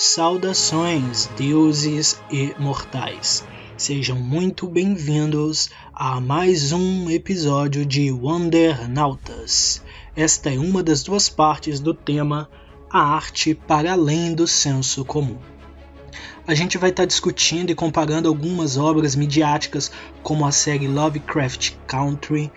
Saudações, deuses e mortais. Sejam muito bem-vindos a mais um episódio de Wondernautas. Esta é uma das duas partes do tema A Arte para Além do Senso Comum. A gente vai estar discutindo e comparando algumas obras midiáticas, como a série Lovecraft Country,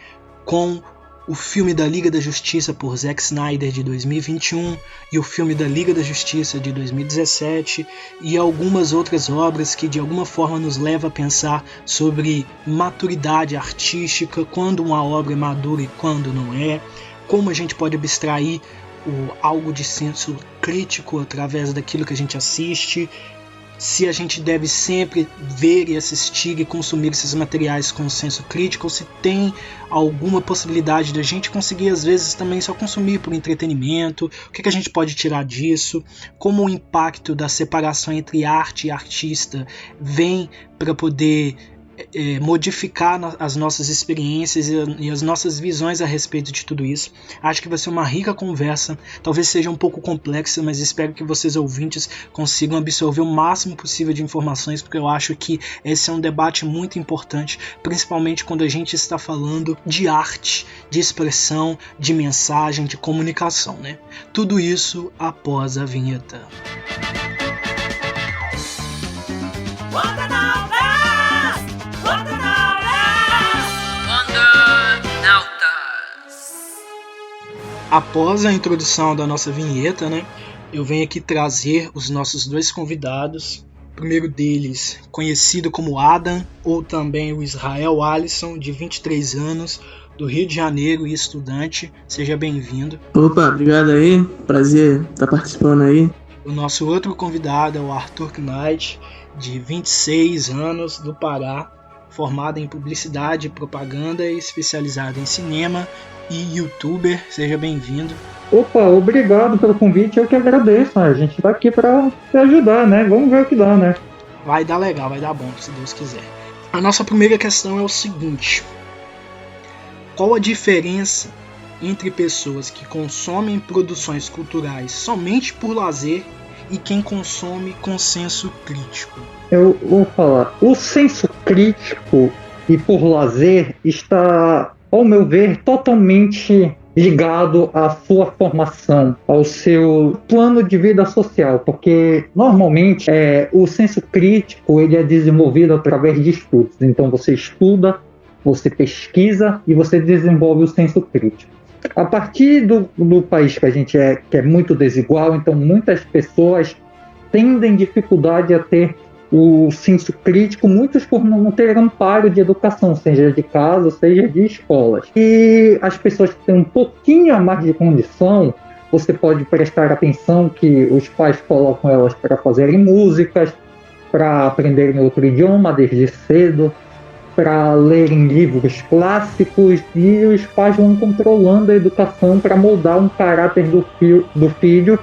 com o filme da Liga da Justiça por Zack Snyder de 2021 e o filme da Liga da Justiça de 2017 e algumas outras obras que de alguma forma nos levam a pensar sobre maturidade artística, quando uma obra é madura e quando não é, como a gente pode abstrair algo de senso crítico através daquilo que a gente assiste, se a gente deve sempre ver e assistir e consumir esses materiais com senso crítico, ou se tem alguma possibilidade de a gente conseguir às vezes também só consumir por entretenimento, o que a gente pode tirar disso, como o impacto da separação entre arte e artista vem para poder modificar as nossas experiências e as nossas visões a respeito de tudo isso. Acho que vai ser uma rica conversa, talvez seja um pouco complexa, mas espero que vocês ouvintes consigam absorver o máximo possível de informações, porque eu acho que esse é um debate muito importante, principalmente quando a gente está falando de arte, de expressão, de mensagem, de comunicação, né? Tudo isso após a vinheta. Após a introdução da nossa vinheta, né, eu venho aqui trazer os nossos dois convidados. O primeiro deles, conhecido como Adam, ou também o Israel Alisson, de 23 anos, do Rio de Janeiro e estudante. Seja bem-vindo. Opa, obrigado aí. Prazer estar participando aí. O nosso outro convidado é o Arthur Knight, de 26 anos, do Pará, formado em publicidade e propaganda e especializado em cinema e youtuber. Seja bem-vindo. Opa, obrigado pelo convite, eu que agradeço. A gente tá aqui pra te ajudar, né? Vamos ver o que dá, né? Vai dar legal, vai dar bom, se Deus quiser. A nossa primeira questão é o seguinte: qual a diferença entre pessoas que consomem produções culturais somente por lazer e quem consome com senso crítico? Eu vou falar, o senso crítico e por lazer está, ao meu ver, totalmente ligado à sua formação, ao seu plano de vida social, porque normalmente o senso crítico ele é desenvolvido através de estudos. Então você estuda, você pesquisa e você desenvolve o senso crítico. A partir do país que a gente que é muito desigual, então muitas pessoas tendem dificuldade a ter o senso crítico, muitos por não ter amparo de educação, seja de casa, seja de escolas. E as pessoas que têm um pouquinho a mais de condição, você pode prestar atenção que os pais colocam elas para fazerem músicas, para aprenderem outro idioma desde cedo, para lerem livros clássicos, e os pais vão controlando a educação para moldar um caráter do filho,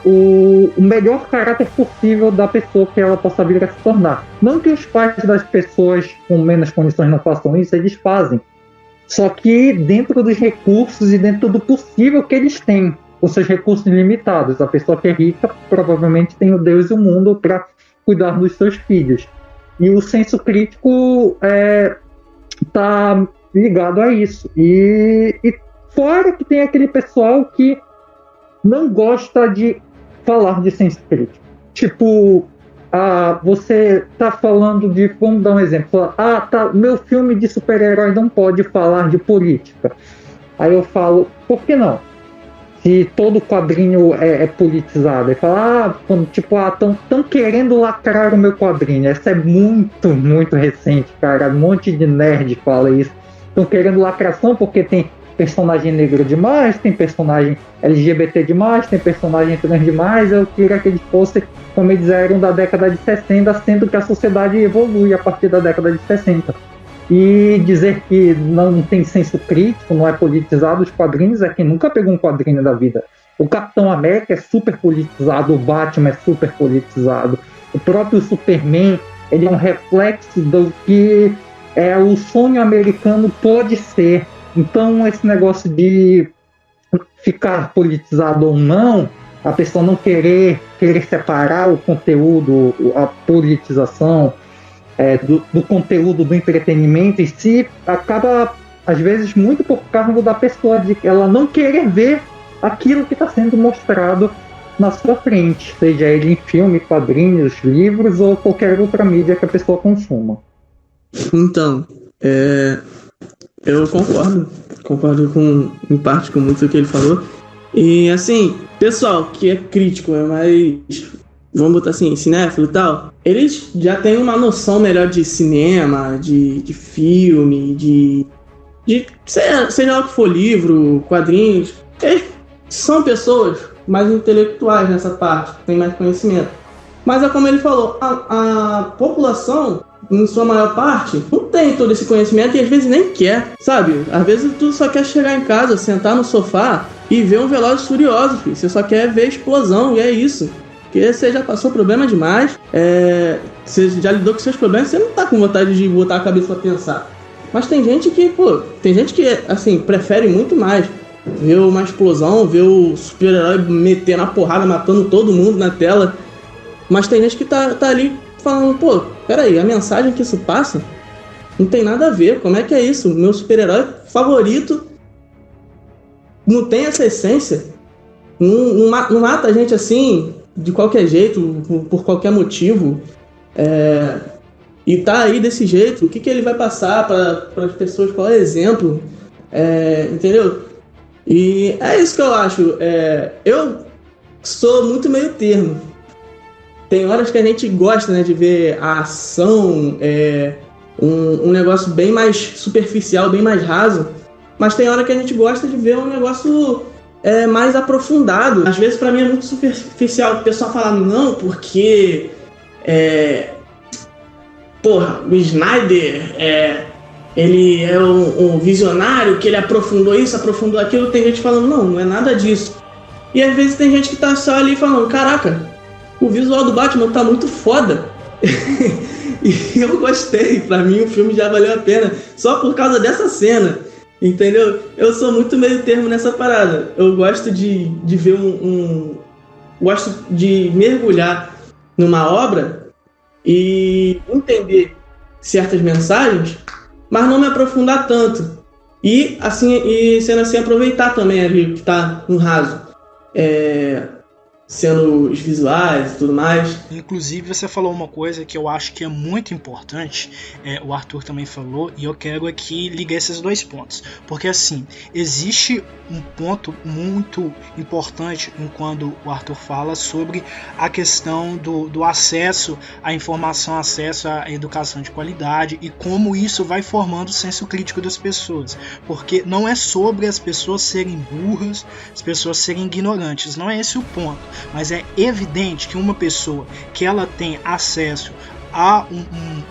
o melhor caráter possível da pessoa que ela possa vir a se tornar. Não que os pais das pessoas com menos condições não façam isso, eles fazem. Só que dentro dos recursos e dentro do possível que eles têm, os seus recursos limitados. A pessoa que é rica provavelmente tem o Deus e o mundo para cuidar dos seus filhos. E o senso crítico está ligado a isso. E fora que tem aquele pessoal que não gosta de falar de senso crítico. Tipo, você tá falando de... Vamos dar um exemplo. Meu filme de super-herói não pode falar de política. Aí eu falo, por que não? Se todo quadrinho é politizado. Aí fala, estão querendo lacrar o meu quadrinho. Essa é muito, muito recente, cara. Um monte de nerd fala isso. Estão querendo lacração porque tem personagem negro demais, tem personagem LGBT demais, tem personagem trans demais. Eu queria que eles fossem, como eles eram da década de 60, sendo que a sociedade evolui a partir da década de 60. E dizer que não tem senso crítico, não é politizado os quadrinhos, é quem nunca pegou um quadrinho da vida. O Capitão América é super politizado, o Batman é super politizado, o próprio Superman, ele é um reflexo do que o sonho americano pode ser. Então esse negócio de ficar politizado ou não a pessoa não querer separar o conteúdo, a politização do conteúdo do entretenimento em si, acaba, às vezes, muito por causa da pessoa, de ela não querer ver aquilo que está sendo mostrado na sua frente, seja ele em filme, quadrinhos, livros ou qualquer outra mídia que a pessoa consuma. Então, eu concordo em parte com muito do que ele falou. E assim, pessoal que é crítico, mais, vamos botar assim, cinéfilo e tal, eles já têm uma noção melhor de cinema, de filme, de seja lá o que for, livro, quadrinhos. Eles são pessoas mais intelectuais nessa parte, têm mais conhecimento. Mas é como ele falou, a população, em sua maior parte, não tem todo esse conhecimento e às vezes nem quer, sabe? Às vezes tu só quer chegar em casa, sentar no sofá e ver um Velozes e Furiosos, filho. Você só quer ver explosão e é isso. Porque você já passou problema demais, você já lidou com seus problemas, você não tá com vontade de botar a cabeça pra pensar. Mas tem gente que, assim, prefere muito mais ver uma explosão, ver o super-herói meter na porrada, matando todo mundo na tela. Mas tem gente que tá ali falando, peraí, a mensagem que isso passa não tem nada a ver, como é que é isso? Meu super-herói favorito não tem essa essência, não mata a gente assim, de qualquer jeito, por qualquer motivo, e tá aí desse jeito, o que ele vai passar para as pessoas, qual é o exemplo, entendeu? E é isso que eu acho, eu sou muito meio termo. Tem horas que a gente gosta, né, de ver a ação, um negócio bem mais superficial, bem mais raso, mas tem hora que a gente gosta de ver um negócio mais aprofundado. Às vezes, pra mim, é muito superficial o pessoal falar, não, porque o Snyder, ele é um visionário, que ele aprofundou isso, aprofundou aquilo. Tem gente falando, não é nada disso. E às vezes tem gente que tá só ali falando, caraca, o visual do Batman tá muito foda. E eu gostei, pra mim o filme já valeu a pena só por causa dessa cena, entendeu? Eu sou muito meio termo nessa parada. Eu gosto de ver gosto de mergulhar numa obra e entender certas mensagens, mas não me aprofundar tanto. E sendo assim, aproveitar também ali que tá no raso. Sendo os visuais e tudo mais. Inclusive, você falou uma coisa que eu acho que é muito importante, o Arthur também falou, e eu quero aqui ligar esses dois pontos. Porque assim, existe um ponto muito importante quando o Arthur fala sobre a questão do acesso à informação, acesso à educação de qualidade e como isso vai formando o senso crítico das pessoas. Porque não é sobre as pessoas serem burras, as pessoas serem ignorantes, não é esse o ponto. Mas é evidente que uma pessoa que ela tem acesso a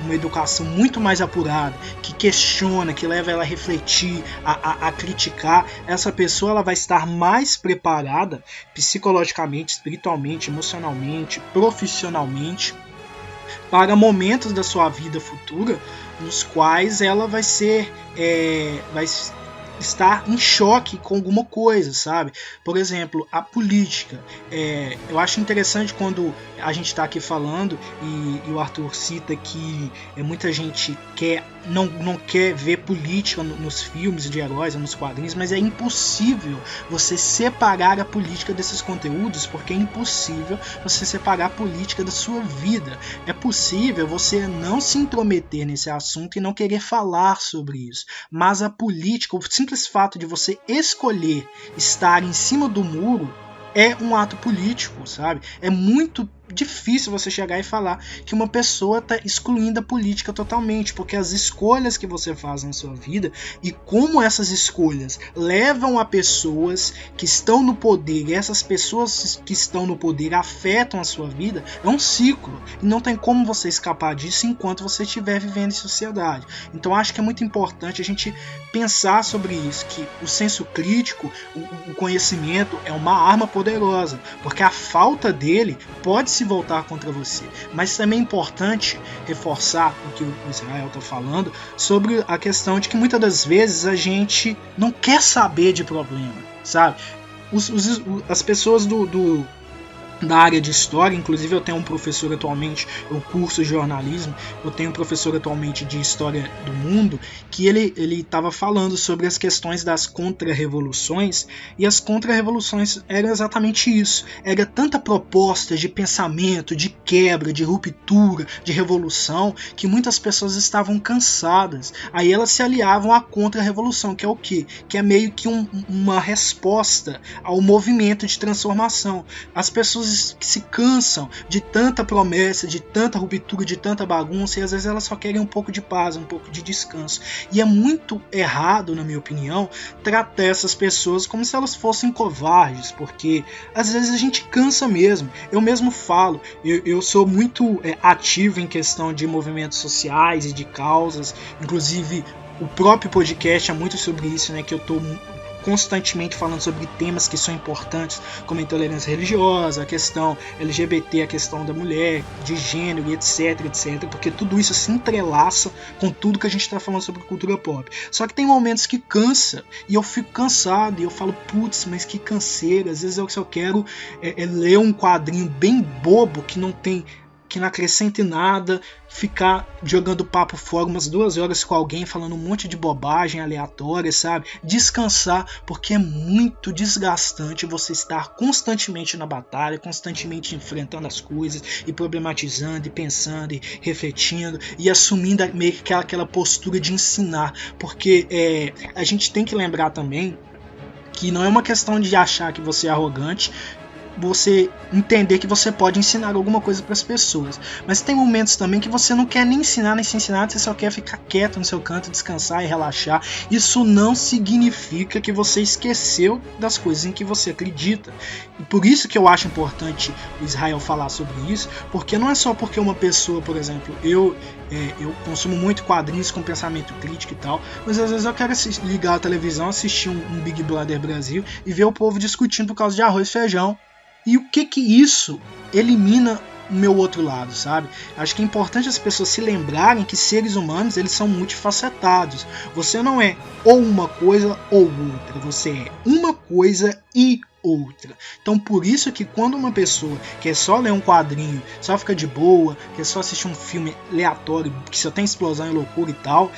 uma educação muito mais apurada, que questiona, que leva ela a refletir, a criticar, essa pessoa ela vai estar mais preparada psicologicamente, espiritualmente, emocionalmente, profissionalmente para momentos da sua vida futura nos quais ela vai estar em choque com alguma coisa, sabe? Por exemplo, a política. Eu acho interessante quando a gente está aqui falando e o Arthur cita que muita gente não quer ver política nos filmes de heróis ou nos quadrinhos, mas é impossível você separar a política desses conteúdos, porque é impossível você separar a política da sua vida. É possível você não se intrometer nesse assunto e não querer falar sobre isso, mas a política, o simples fato de você escolher estar em cima do muro é um ato político, sabe? É muito difícil você chegar e falar que uma pessoa está excluindo a política totalmente, porque as escolhas que você faz na sua vida e como essas escolhas levam a pessoas que estão no poder, e essas pessoas que estão no poder afetam a sua vida, é um ciclo e não tem como você escapar disso enquanto você estiver vivendo em sociedade. Então acho que é muito importante a gente pensar sobre isso, que o senso crítico, o conhecimento é uma arma poderosa, porque a falta dele pode se voltar contra você. Mas também é importante reforçar o que o Israel está falando sobre a questão de que muitas das vezes a gente não quer saber de problema, sabe? As pessoas da área de história. Inclusive eu tenho um professor atualmente, eu curso jornalismo, eu tenho um professor atualmente de história do mundo, que ele estava falando sobre as questões das contra-revoluções, e as contra-revoluções eram exatamente isso, era tanta proposta de pensamento, de quebra, de ruptura, de revolução, que muitas pessoas estavam cansadas, aí elas se aliavam à contra-revolução, que é o quê? Que é meio que uma resposta ao movimento de transformação. As pessoas que se cansam de tanta promessa, de tanta ruptura, de tanta bagunça, e às vezes elas só querem um pouco de paz, um pouco de descanso. E é muito errado, na minha opinião, tratar essas pessoas como se elas fossem covardes, porque às vezes a gente cansa mesmo. Eu mesmo falo, eu sou muito ativo em questão de movimentos sociais e de causas, inclusive o próprio podcast é muito sobre isso, né, que eu estou constantemente falando sobre temas que são importantes, como a intolerância religiosa, a questão LGBT, a questão da mulher, de gênero, etc, porque tudo isso se entrelaça com tudo que a gente está falando sobre cultura pop. Só que tem momentos que cansa, e eu fico cansado, e eu falo, putz, mas que canseira. Às vezes eu só quero ler um quadrinho bem bobo, que não acrescente nada, ficar jogando papo fora umas 2 horas com alguém, falando um monte de bobagem aleatória, sabe? Descansar, porque é muito desgastante você estar constantemente na batalha, constantemente enfrentando as coisas, e problematizando, e pensando, e refletindo, e assumindo meio que aquela postura de ensinar, porque a gente tem que lembrar também que não é uma questão de achar que você é arrogante, você entender que você pode ensinar alguma coisa para as pessoas, mas tem momentos também que você não quer nem ensinar nem ser ensinado, você só quer ficar quieto no seu canto, descansar e relaxar. Isso não significa que você esqueceu das coisas em que você acredita, e por isso que eu acho importante o Israel falar sobre isso, porque não é só porque uma pessoa, por exemplo, eu consumo muito quadrinhos com pensamento crítico e tal, mas às vezes eu quero ligar a televisão, assistir um Big Brother Brasil e ver o povo discutindo por causa de arroz e feijão. E o que isso elimina o meu outro lado, sabe? Acho que é importante as pessoas se lembrarem que seres humanos, eles são multifacetados. Você não é ou uma coisa ou outra, você é uma coisa e outra. Então por isso que quando uma pessoa quer só ler um quadrinho, só fica de boa, quer só assistir um filme aleatório, que só tem explosão e loucura e tal,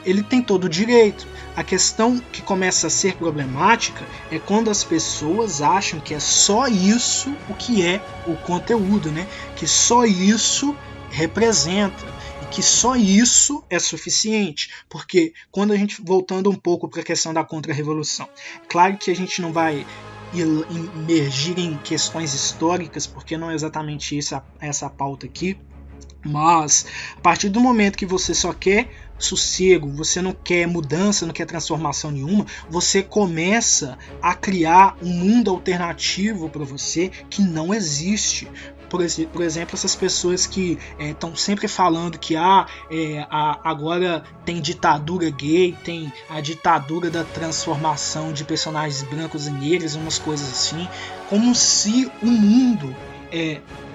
ele tem todo o direito. A questão que começa a ser problemática é quando as pessoas acham que é só isso o que é o conteúdo, né? Que só isso representa, e que só isso é suficiente. Porque quando voltando um pouco para a questão da contra-revolução, claro que a gente não vai imergir em questões históricas, porque não é exatamente essa pauta aqui, mas a partir do momento que você só quer sossego, você não quer mudança, não quer transformação nenhuma, você começa a criar um mundo alternativo para você que não existe. Por exemplo, essas pessoas que estão sempre falando que agora tem ditadura gay, tem a ditadura da transformação de personagens brancos e negros, umas coisas assim, como se o mundo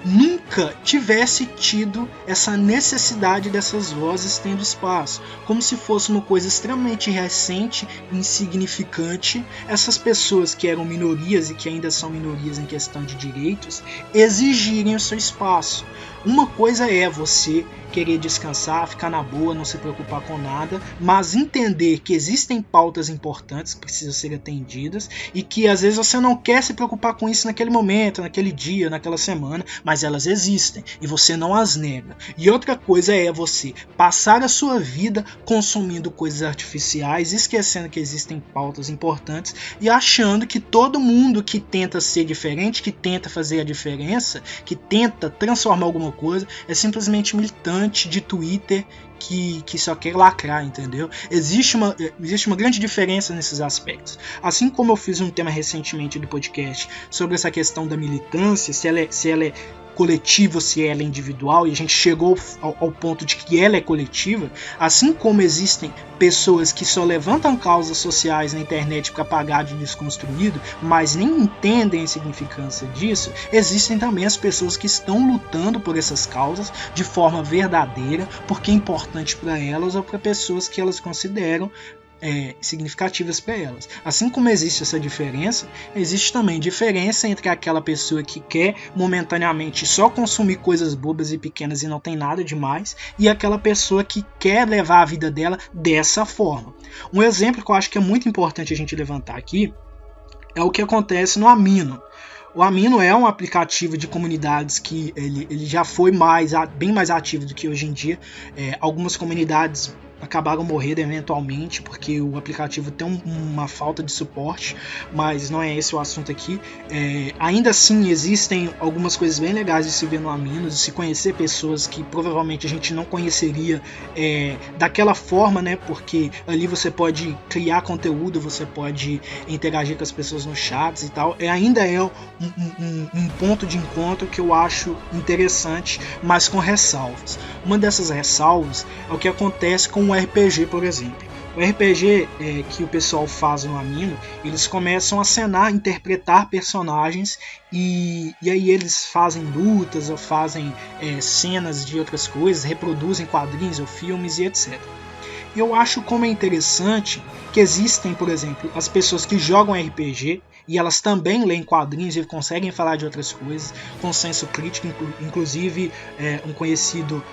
nunca tivesse tido essa necessidade dessas vozes tendo espaço, como se fosse uma coisa extremamente recente, insignificante, essas pessoas que eram minorias e que ainda são minorias em questão de direitos, exigirem o seu espaço. Uma coisa é você querer descansar, ficar na boa, não se preocupar com nada, mas entender que existem pautas importantes que precisam ser atendidas e que às vezes você não quer se preocupar com isso naquele momento, naquele dia, naquela semana, mas elas existem e você não as nega. E outra coisa é você passar a sua vida consumindo coisas artificiais, esquecendo que existem pautas importantes e achando que todo mundo que tenta ser diferente, que tenta fazer a diferença, que tenta transformar alguma coisa, é simplesmente militante de Twitter que só quer lacrar, entendeu? Existe uma grande diferença nesses aspectos. Assim como eu fiz um tema recentemente do podcast sobre essa questão da militância, se ela é coletiva, se ela é individual, e a gente chegou ao ponto de que ela é coletiva, assim como existem pessoas que só levantam causas sociais na internet para pagar de desconstruído, mas nem entendem a significância disso, existem também as pessoas que estão lutando por essas causas de forma verdadeira, porque é importante para elas ou para pessoas que elas consideram significativas para elas. Assim como existe essa diferença, existe também diferença entre aquela pessoa que quer momentaneamente só consumir coisas bobas e pequenas e não tem nada demais, e aquela pessoa que quer levar a vida dela dessa forma. Um exemplo que eu acho que é muito importante a gente levantar aqui é o que acontece no Amino. O Amino é um aplicativo de comunidades que ele já foi bem mais ativo do que hoje em dia. Algumas comunidades acabaram morrendo eventualmente porque o aplicativo tem uma falta de suporte, mas não é esse o assunto aqui. Ainda assim existem algumas coisas bem legais de se ver no Amino, de se conhecer pessoas que provavelmente a gente não conheceria daquela forma, né? Porque ali você pode criar conteúdo, você pode interagir com as pessoas nos chats e tal. Ainda é um ponto de encontro que eu acho interessante, mas com ressalvas. Uma dessas ressalvas é o que acontece com o RPG, por exemplo. O RPG que o pessoal faz no Amino, eles começam a cenar, interpretar personagens e aí eles fazem lutas ou fazem cenas de outras coisas, reproduzem quadrinhos ou filmes e etc. E eu acho como é interessante que existem, por exemplo, as pessoas que jogam RPG e elas também leem quadrinhos e conseguem falar de outras coisas com senso crítico, inclusive um conhecido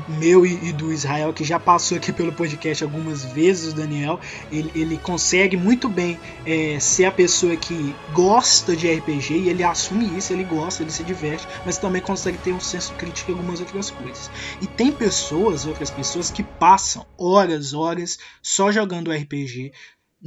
meu e do Israel, que já passou aqui pelo podcast algumas vezes, o Daniel, ele consegue muito bem ser a pessoa que gosta de RPG, e ele assume isso, ele gosta, ele se diverte, mas também consegue ter um senso crítico em algumas outras coisas. E tem outras pessoas que passam horas só jogando RPG,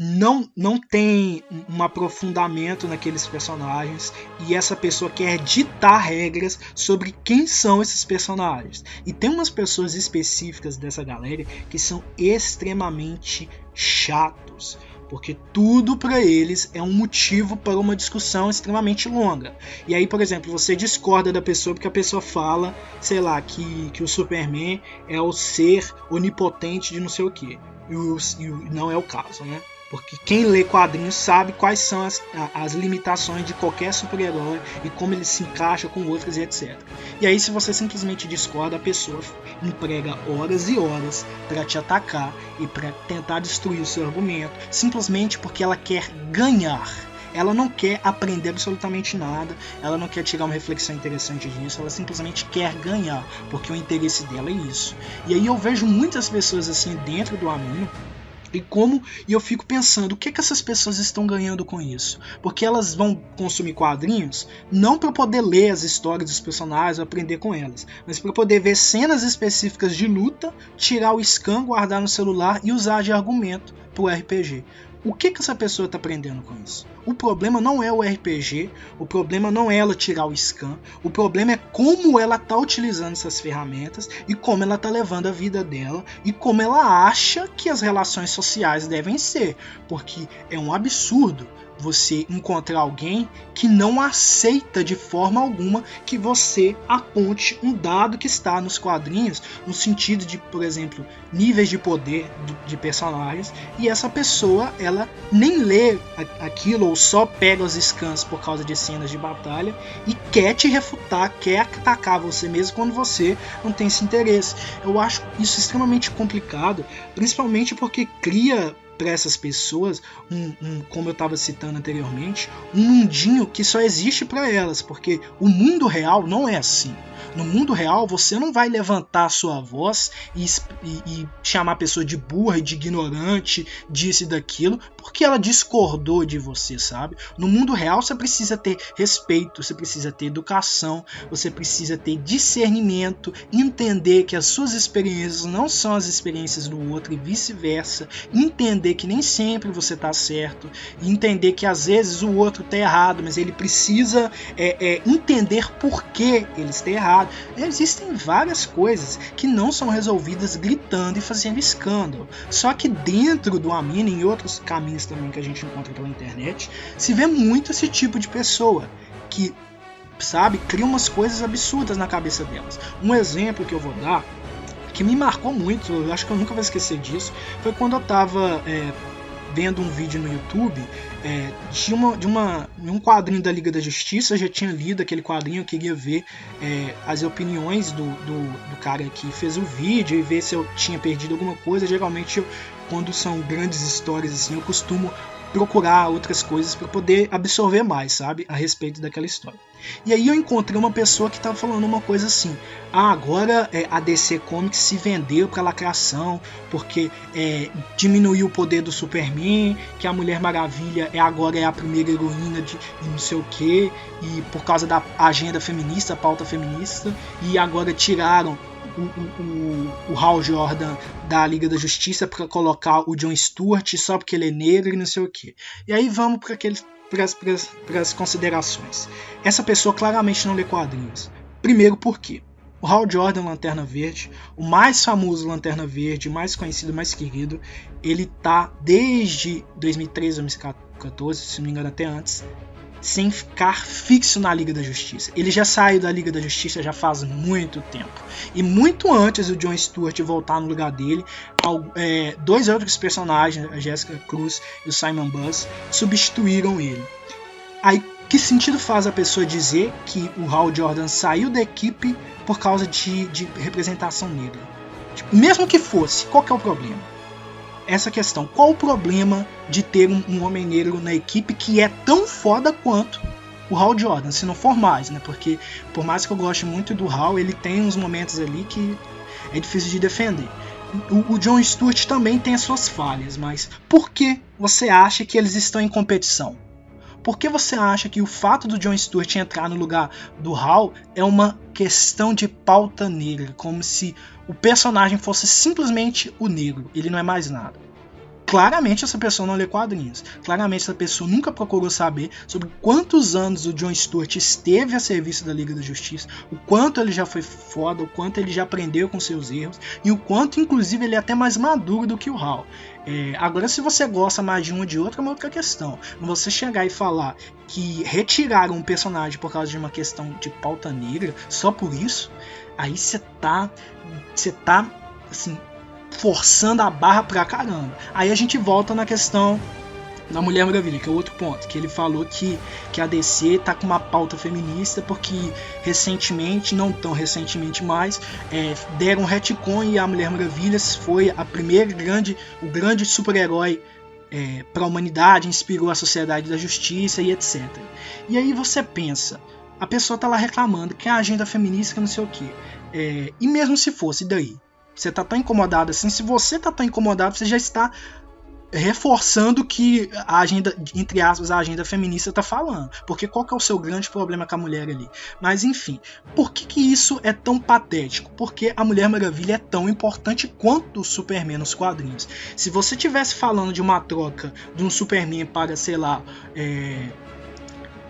não tem um aprofundamento naqueles personagens, e essa pessoa quer ditar regras sobre quem são esses personagens. E tem umas pessoas específicas dessa galera que são extremamente chatos, porque tudo para eles é um motivo para uma discussão extremamente longa. E aí, por exemplo, você discorda da pessoa porque a pessoa fala, sei lá, que o Superman é o ser onipotente de não sei o que, e não é o caso, né? Porque quem lê quadrinhos sabe quais são as limitações de qualquer super-herói e como ele se encaixa com outros e etc. E aí, se você simplesmente discorda, a pessoa emprega horas e horas para te atacar e para tentar destruir o seu argumento, simplesmente porque ela quer ganhar. Ela não quer aprender absolutamente nada, ela não quer tirar uma reflexão interessante disso, ela simplesmente quer ganhar, porque o interesse dela é isso. E aí eu vejo muitas pessoas assim dentro do Amino, e eu fico pensando, o que essas pessoas estão ganhando com isso? Porque elas vão consumir quadrinhos não para poder ler as histórias dos personagens ou aprender com elas, mas para poder ver cenas específicas de luta, tirar o scan, guardar no celular e usar de argumento para o RPG. O que essa pessoa está aprendendo com isso? O problema não é o RPG, o problema não é ela tirar o scan, o problema é como ela está utilizando essas ferramentas e como ela está levando a vida dela e como ela acha que as relações sociais devem ser, porque é um absurdo você encontrar alguém que não aceita de forma alguma que você aponte um dado que está nos quadrinhos, no sentido de, por exemplo, níveis de poder de personagens, e essa pessoa ela nem lê aquilo ou só pega os scans por causa de cenas de batalha e quer te refutar, quer atacar você mesmo quando você não tem esse interesse. Eu acho isso extremamente complicado, principalmente porque cria para essas pessoas, como eu estava citando anteriormente, um mundinho que só existe para elas, porque o mundo real não é assim. No mundo real, você não vai levantar a sua voz e chamar a pessoa de burra, de ignorante, disso e daquilo, porque ela discordou de você, sabe? No mundo real, você precisa ter respeito, você precisa ter educação, você precisa ter discernimento, entender que as suas experiências não são as experiências do outro e vice-versa, entender que nem sempre você está certo, entender que às vezes o outro está errado, mas ele precisa entender por que ele está errado. Existem várias coisas que não são resolvidas gritando e fazendo escândalo. Só que dentro do Amino e em outros caminhos também que a gente encontra pela internet, se vê muito esse tipo de pessoa que, sabe, cria umas coisas absurdas na cabeça delas. Um exemplo que eu vou dar, que me marcou muito, eu acho que eu nunca vou esquecer disso, foi quando eu estava vendo um vídeo no YouTube de um quadrinho da Liga da Justiça. Eu já tinha lido aquele quadrinho, eu queria ver as opiniões do cara que fez o vídeo e ver se eu tinha perdido alguma coisa. Geralmente, quando são grandes histórias assim, eu costumo procurar outras coisas para poder absorver mais, sabe, a respeito daquela história. E aí eu encontrei uma pessoa que estava falando uma coisa assim: agora a DC Comics se vendeu para lacração porque diminuiu o poder do Superman, que a Mulher Maravilha agora é a primeira heroína de não sei o que, e por causa da agenda feminista, a pauta feminista, e agora tiraram o Hal Jordan da Liga da Justiça para colocar o John Stewart só porque ele é negro e não sei o que. E aí vamos para as considerações. Essa pessoa claramente não lê quadrinhos. Primeiro porque o Hal Jordan, Lanterna Verde, o mais famoso Lanterna Verde, mais conhecido, mais querido, ele tá desde 2013, 2014, se não me engano até antes, sem ficar fixo na Liga da Justiça. Ele já saiu da Liga da Justiça já faz muito tempo. E muito antes do John Stewart voltar no lugar dele, dois outros personagens, a Jessica Cruz e o Simon Buzz, substituíram ele. Aí, que sentido faz a pessoa dizer que o Hal Jordan saiu da equipe por causa de representação negra? Tipo, mesmo que fosse, qual que é o problema? Essa questão, qual o problema de ter um homem negro na equipe que é tão foda quanto o Hal Jordan, se não for mais, né? Porque por mais que eu goste muito do Hal, ele tem uns momentos ali que é difícil de defender. O John Stewart também tem as suas falhas, mas por que você acha que eles estão em competição? Por que você acha que o fato do John Stewart entrar no lugar do Hal é uma questão de pauta negra, como se o personagem fosse simplesmente o negro, ele não é mais nada? Claramente essa pessoa não lê quadrinhos. Claramente essa pessoa nunca procurou saber sobre quantos anos o John Stewart esteve a serviço da Liga da Justiça, o quanto ele já foi foda, o quanto ele já aprendeu com seus erros e o quanto, inclusive, ele é até mais maduro do que o Hal. Agora, se você gosta mais de um ou de outro, é uma outra questão. Você chegar e falar que retiraram um personagem por causa de uma questão de pauta negra, só por isso, aí você tá assim, forçando a barra pra caramba. Aí a gente volta na questão da Mulher Maravilha, que é outro ponto, que ele falou que a DC tá com uma pauta feminista porque recentemente, não tão recentemente mais, deram um retcon e a Mulher Maravilha foi o grande super-herói para a humanidade, inspirou a Sociedade da Justiça e etc. E aí você pensa, a pessoa tá lá reclamando que a agenda feminista que não sei o que, e mesmo se fosse, daí? Você tá tão incomodado assim? Se você tá tão incomodado, você já está reforçando que a agenda, entre aspas, a agenda feminista tá falando. Porque qual que é o seu grande problema com a mulher ali? Mas enfim, por que isso é tão patético? Porque a Mulher Maravilha é tão importante quanto o Superman nos quadrinhos. Se você tivesse falando de uma troca de um Superman para, sei lá,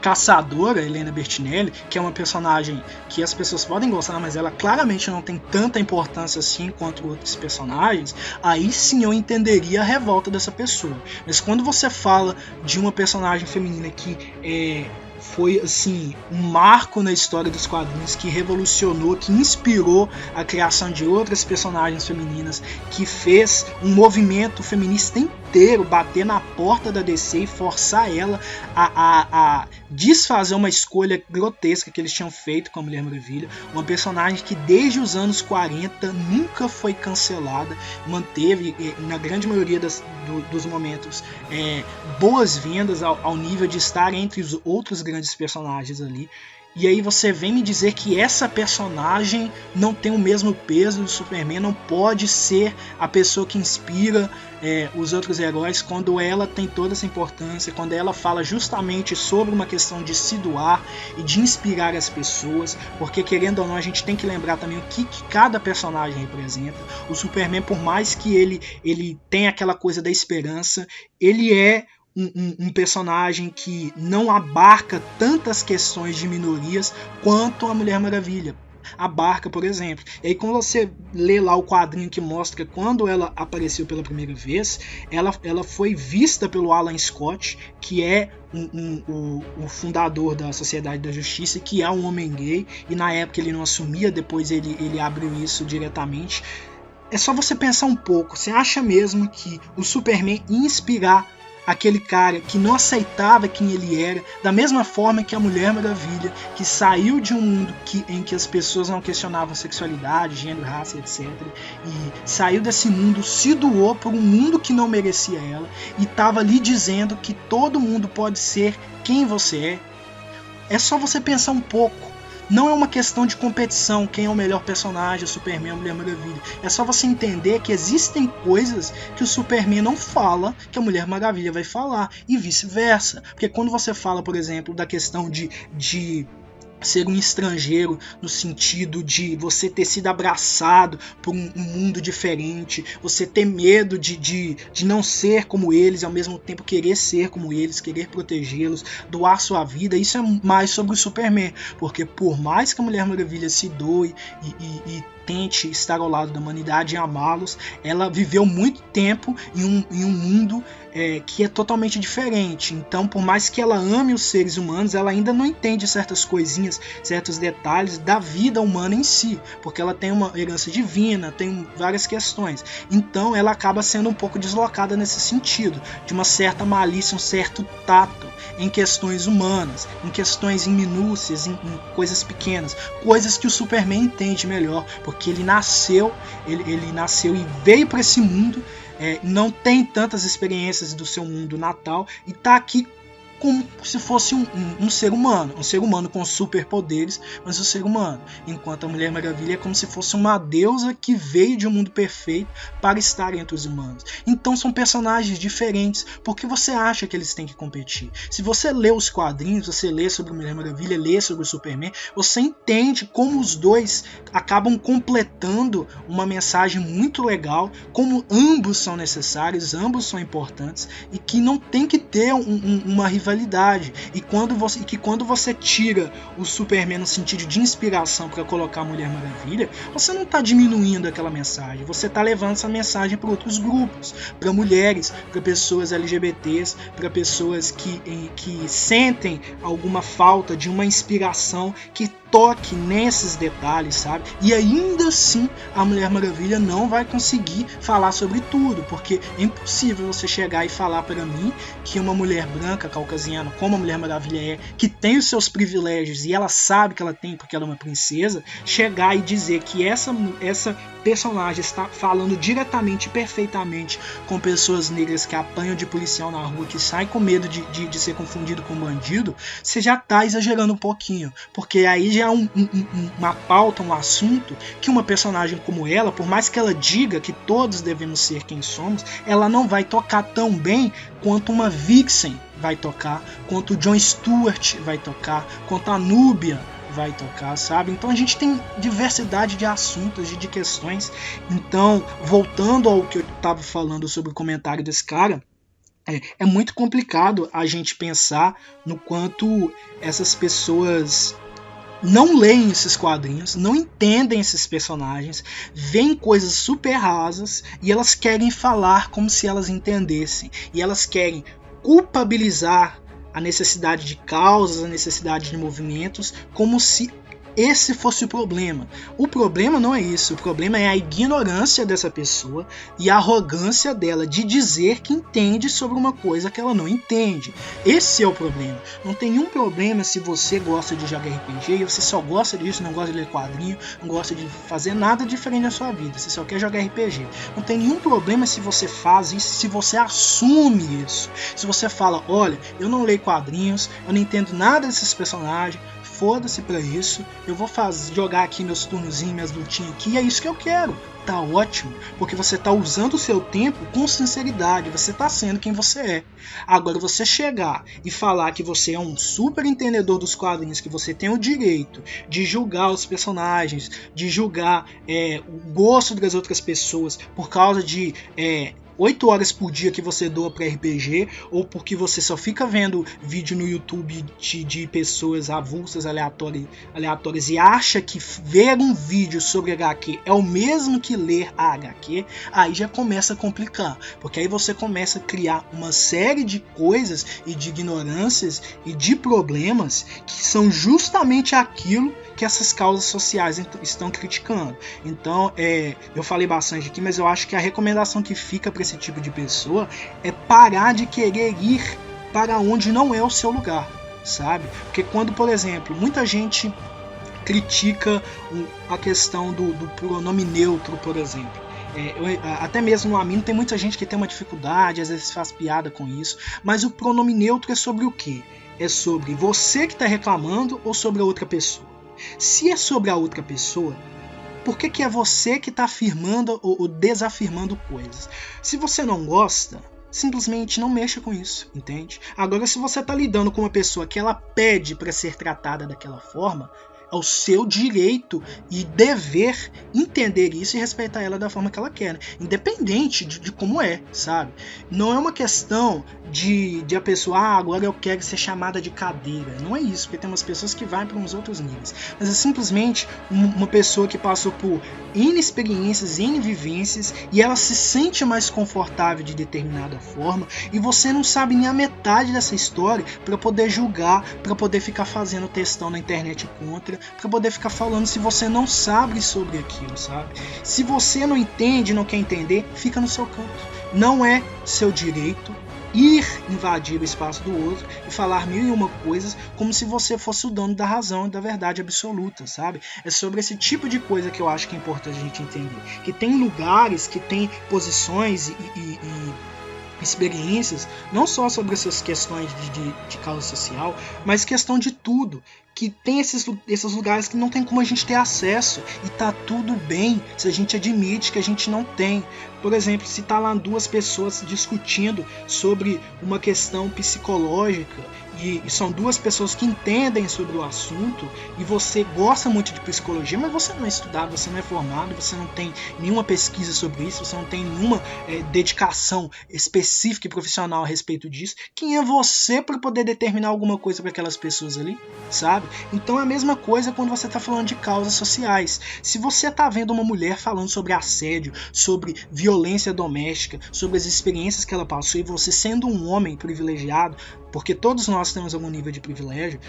Caçadora, Helena Bertinelli, que é uma personagem que as pessoas podem gostar, mas ela claramente não tem tanta importância assim quanto outros personagens, aí sim eu entenderia a revolta dessa pessoa. Mas quando você fala de uma personagem feminina que foi assim um marco na história dos quadrinhos, que revolucionou, que inspirou a criação de outras personagens femininas, que fez um movimento feminista inteiro bater na porta da DC e forçar ela a desfazer uma escolha grotesca que eles tinham feito com a Mulher Maravilha, uma personagem que desde os anos 40 nunca foi cancelada, manteve na grande maioria dos momentos boas vendas ao nível de estar entre os outros grandes personagens ali. E aí você vem me dizer que essa personagem não tem o mesmo peso do Superman, não pode ser a pessoa que inspira os outros heróis, quando ela tem toda essa importância, quando ela fala justamente sobre uma questão de se doar e de inspirar as pessoas, porque querendo ou não a gente tem que lembrar também o que cada personagem representa. O Superman, por mais que ele tenha aquela coisa da esperança, ele é um personagem que não abarca tantas questões de minorias quanto a Mulher Maravilha abarca, por exemplo. E aí quando você lê lá o quadrinho que mostra quando ela apareceu pela primeira vez, ela foi vista pelo Alan Scott, que é o fundador da Sociedade da Justiça, que é um homem gay, e na época ele não assumia, depois ele abriu isso diretamente. É só você pensar um pouco. Você acha mesmo que o Superman ia inspirar aquele cara que não aceitava quem ele era, da mesma forma que a Mulher Maravilha, que saiu de um mundo em que as pessoas não questionavam sexualidade, gênero, raça, etc. E saiu desse mundo, se doou por um mundo que não merecia ela, e estava ali dizendo que todo mundo pode ser quem você é. É só você pensar um pouco. Não é uma questão de competição, quem é o melhor personagem, o Superman ou a Mulher Maravilha. É só você entender que existem coisas que o Superman não fala, que a Mulher Maravilha vai falar, e vice-versa. Porque quando você fala, por exemplo, da questão de ser um estrangeiro, no sentido de você ter sido abraçado por um mundo diferente, você ter medo de não ser como eles e ao mesmo tempo querer ser como eles, querer protegê-los, doar sua vida, isso é mais sobre o Superman, porque por mais que a Mulher Maravilha se doe e tente estar ao lado da humanidade e amá-los, ela viveu muito tempo em um mundo que é totalmente diferente. Então, por mais que ela ame os seres humanos, ela ainda não entende certas coisinhas, certos detalhes da vida humana em si, porque ela tem uma herança divina, tem várias questões. Então, ela acaba sendo um pouco deslocada nesse sentido, de uma certa malícia, um certo tato em questões humanas, em questões em minúcias, em coisas pequenas, coisas que o Superman entende melhor, porque ele nasceu e veio para esse mundo, não tem tantas experiências do seu mundo natal e está aqui como se fosse um ser humano com superpoderes, mas um ser humano, enquanto a Mulher Maravilha é como se fosse uma deusa que veio de um mundo perfeito para estar entre os humanos. Então são personagens diferentes. Por que você acha que eles têm que competir? Se você lê os quadrinhos, você lê sobre a Mulher Maravilha, lê sobre o Superman, você entende como os dois acabam completando uma mensagem muito legal, como ambos são necessários, ambos são importantes, e que não tem que ter uma rivalidade. E quando você tira o Superman no sentido de inspiração para colocar a Mulher Maravilha, você não está diminuindo aquela mensagem, você está levando essa mensagem para outros grupos, para mulheres, para pessoas LGBTs, para pessoas que sentem alguma falta de uma inspiração que toque nesses detalhes, sabe? E ainda assim a Mulher Maravilha não vai conseguir falar sobre tudo, porque é impossível você chegar e falar para mim que uma mulher branca, caucasiana, como a Mulher Maravilha é, que tem os seus privilégios e ela sabe que ela tem porque ela é uma princesa, chegar e dizer que essa personagem está falando diretamente e perfeitamente com pessoas negras que apanham de policial na rua, que saem com medo de ser confundido com bandido, você já está exagerando um pouquinho, porque aí já é uma pauta, um assunto que uma personagem como ela, por mais que ela diga que todos devemos ser quem somos, ela não vai tocar tão bem quanto uma Vixen vai tocar, quanto o Jon Stewart vai tocar, quanto a Núbia vai tocar, sabe? Então a gente tem diversidade de assuntos e de questões. Então, voltando ao que eu estava falando sobre o comentário desse cara, é muito complicado a gente pensar no quanto essas pessoas não leem esses quadrinhos, não entendem esses personagens, veem coisas super rasas e elas querem falar como se elas entendessem. E elas querem culpabilizar a necessidade de causas, a necessidade de movimentos, como se esse fosse o problema. O problema não é isso, o problema é a ignorância dessa pessoa e a arrogância dela de dizer que entende sobre uma coisa que ela não entende. Esse é o problema. Não tem nenhum problema se você gosta de jogar RPG e você só gosta disso, não gosta de ler quadrinho, não gosta de fazer nada diferente na sua vida, você só quer jogar RPG. Não tem nenhum problema se você faz isso, se você assume isso. Se você fala, olha, eu não leio quadrinhos, eu não entendo nada desses personagens, foda-se pra isso, eu vou jogar aqui meus turnozinhos, minhas lutinhas aqui, e é isso que eu quero. Tá ótimo, porque você tá usando o seu tempo com sinceridade, você tá sendo quem você é. Agora, você chegar e falar que você é um super entendedor dos quadrinhos, que você tem o direito de julgar os personagens, de julgar o gosto das outras pessoas por causa de 8 horas por dia que você doa para RPG, ou porque você só fica vendo vídeo no YouTube de pessoas avulsas, aleatórias, e acha que ver um vídeo sobre HQ é o mesmo que ler a HQ, aí já começa a complicar, porque aí você começa a criar uma série de coisas e de ignorâncias e de problemas que são justamente aquilo que essas causas sociais estão criticando. Então, eu falei bastante aqui, mas eu acho que a recomendação que fica para esse tipo de pessoa é parar de querer ir para onde não é o seu lugar, sabe? Porque quando, por exemplo, muita gente critica a questão do pronome neutro, por exemplo. Até mesmo no Amino tem muita gente que tem uma dificuldade, às vezes faz piada com isso, mas o pronome neutro é sobre o quê? É sobre você que está reclamando ou sobre a outra pessoa? Se é sobre a outra pessoa, por que é você que está afirmando ou desafirmando coisas? Se você não gosta, simplesmente não mexa com isso, entende? Agora, se você está lidando com uma pessoa que ela pede para ser tratada daquela forma, é o seu direito e dever entender isso e respeitar ela da forma que ela quer, né? Independente de como é, sabe? Não é uma questão de a pessoa, agora eu quero ser chamada de cadeira. Não é isso, porque tem umas pessoas que vão para uns outros níveis. Mas é simplesmente uma pessoa que passou por N experiências, N vivências, e ela se sente mais confortável de determinada forma, e você não sabe nem a metade dessa história para poder julgar, para poder ficar fazendo textão na internet contra, para poder ficar falando se você não sabe sobre aquilo, sabe? Se você não entende, não quer entender, fica no seu canto. Não é seu direito ir invadir o espaço do outro e falar mil e uma coisas como se você fosse o dono da razão e da verdade absoluta, sabe? É sobre esse tipo de coisa que eu acho que é importante a gente entender. Que tem lugares, que tem posições e experiências, não só sobre essas questões de causa social, mas questão de tudo. Que tem esses lugares que não tem como a gente ter acesso, e tá tudo bem se a gente admite que a gente não tem. Por exemplo, se tá lá duas pessoas discutindo sobre uma questão psicológica, e são duas pessoas que entendem sobre o assunto, e você gosta muito de psicologia, mas você não é estudado, você não é formado, você não tem nenhuma pesquisa sobre isso, você não tem nenhuma dedicação específica e profissional a respeito disso, quem é você para poder determinar alguma coisa para aquelas pessoas ali, sabe? Então é a mesma coisa quando você está falando de causas sociais. Se você está vendo uma mulher falando sobre assédio, sobre violência doméstica, sobre as experiências que ela passou, e você sendo um homem privilegiado, porque todos nós temos algum nível de privilégio,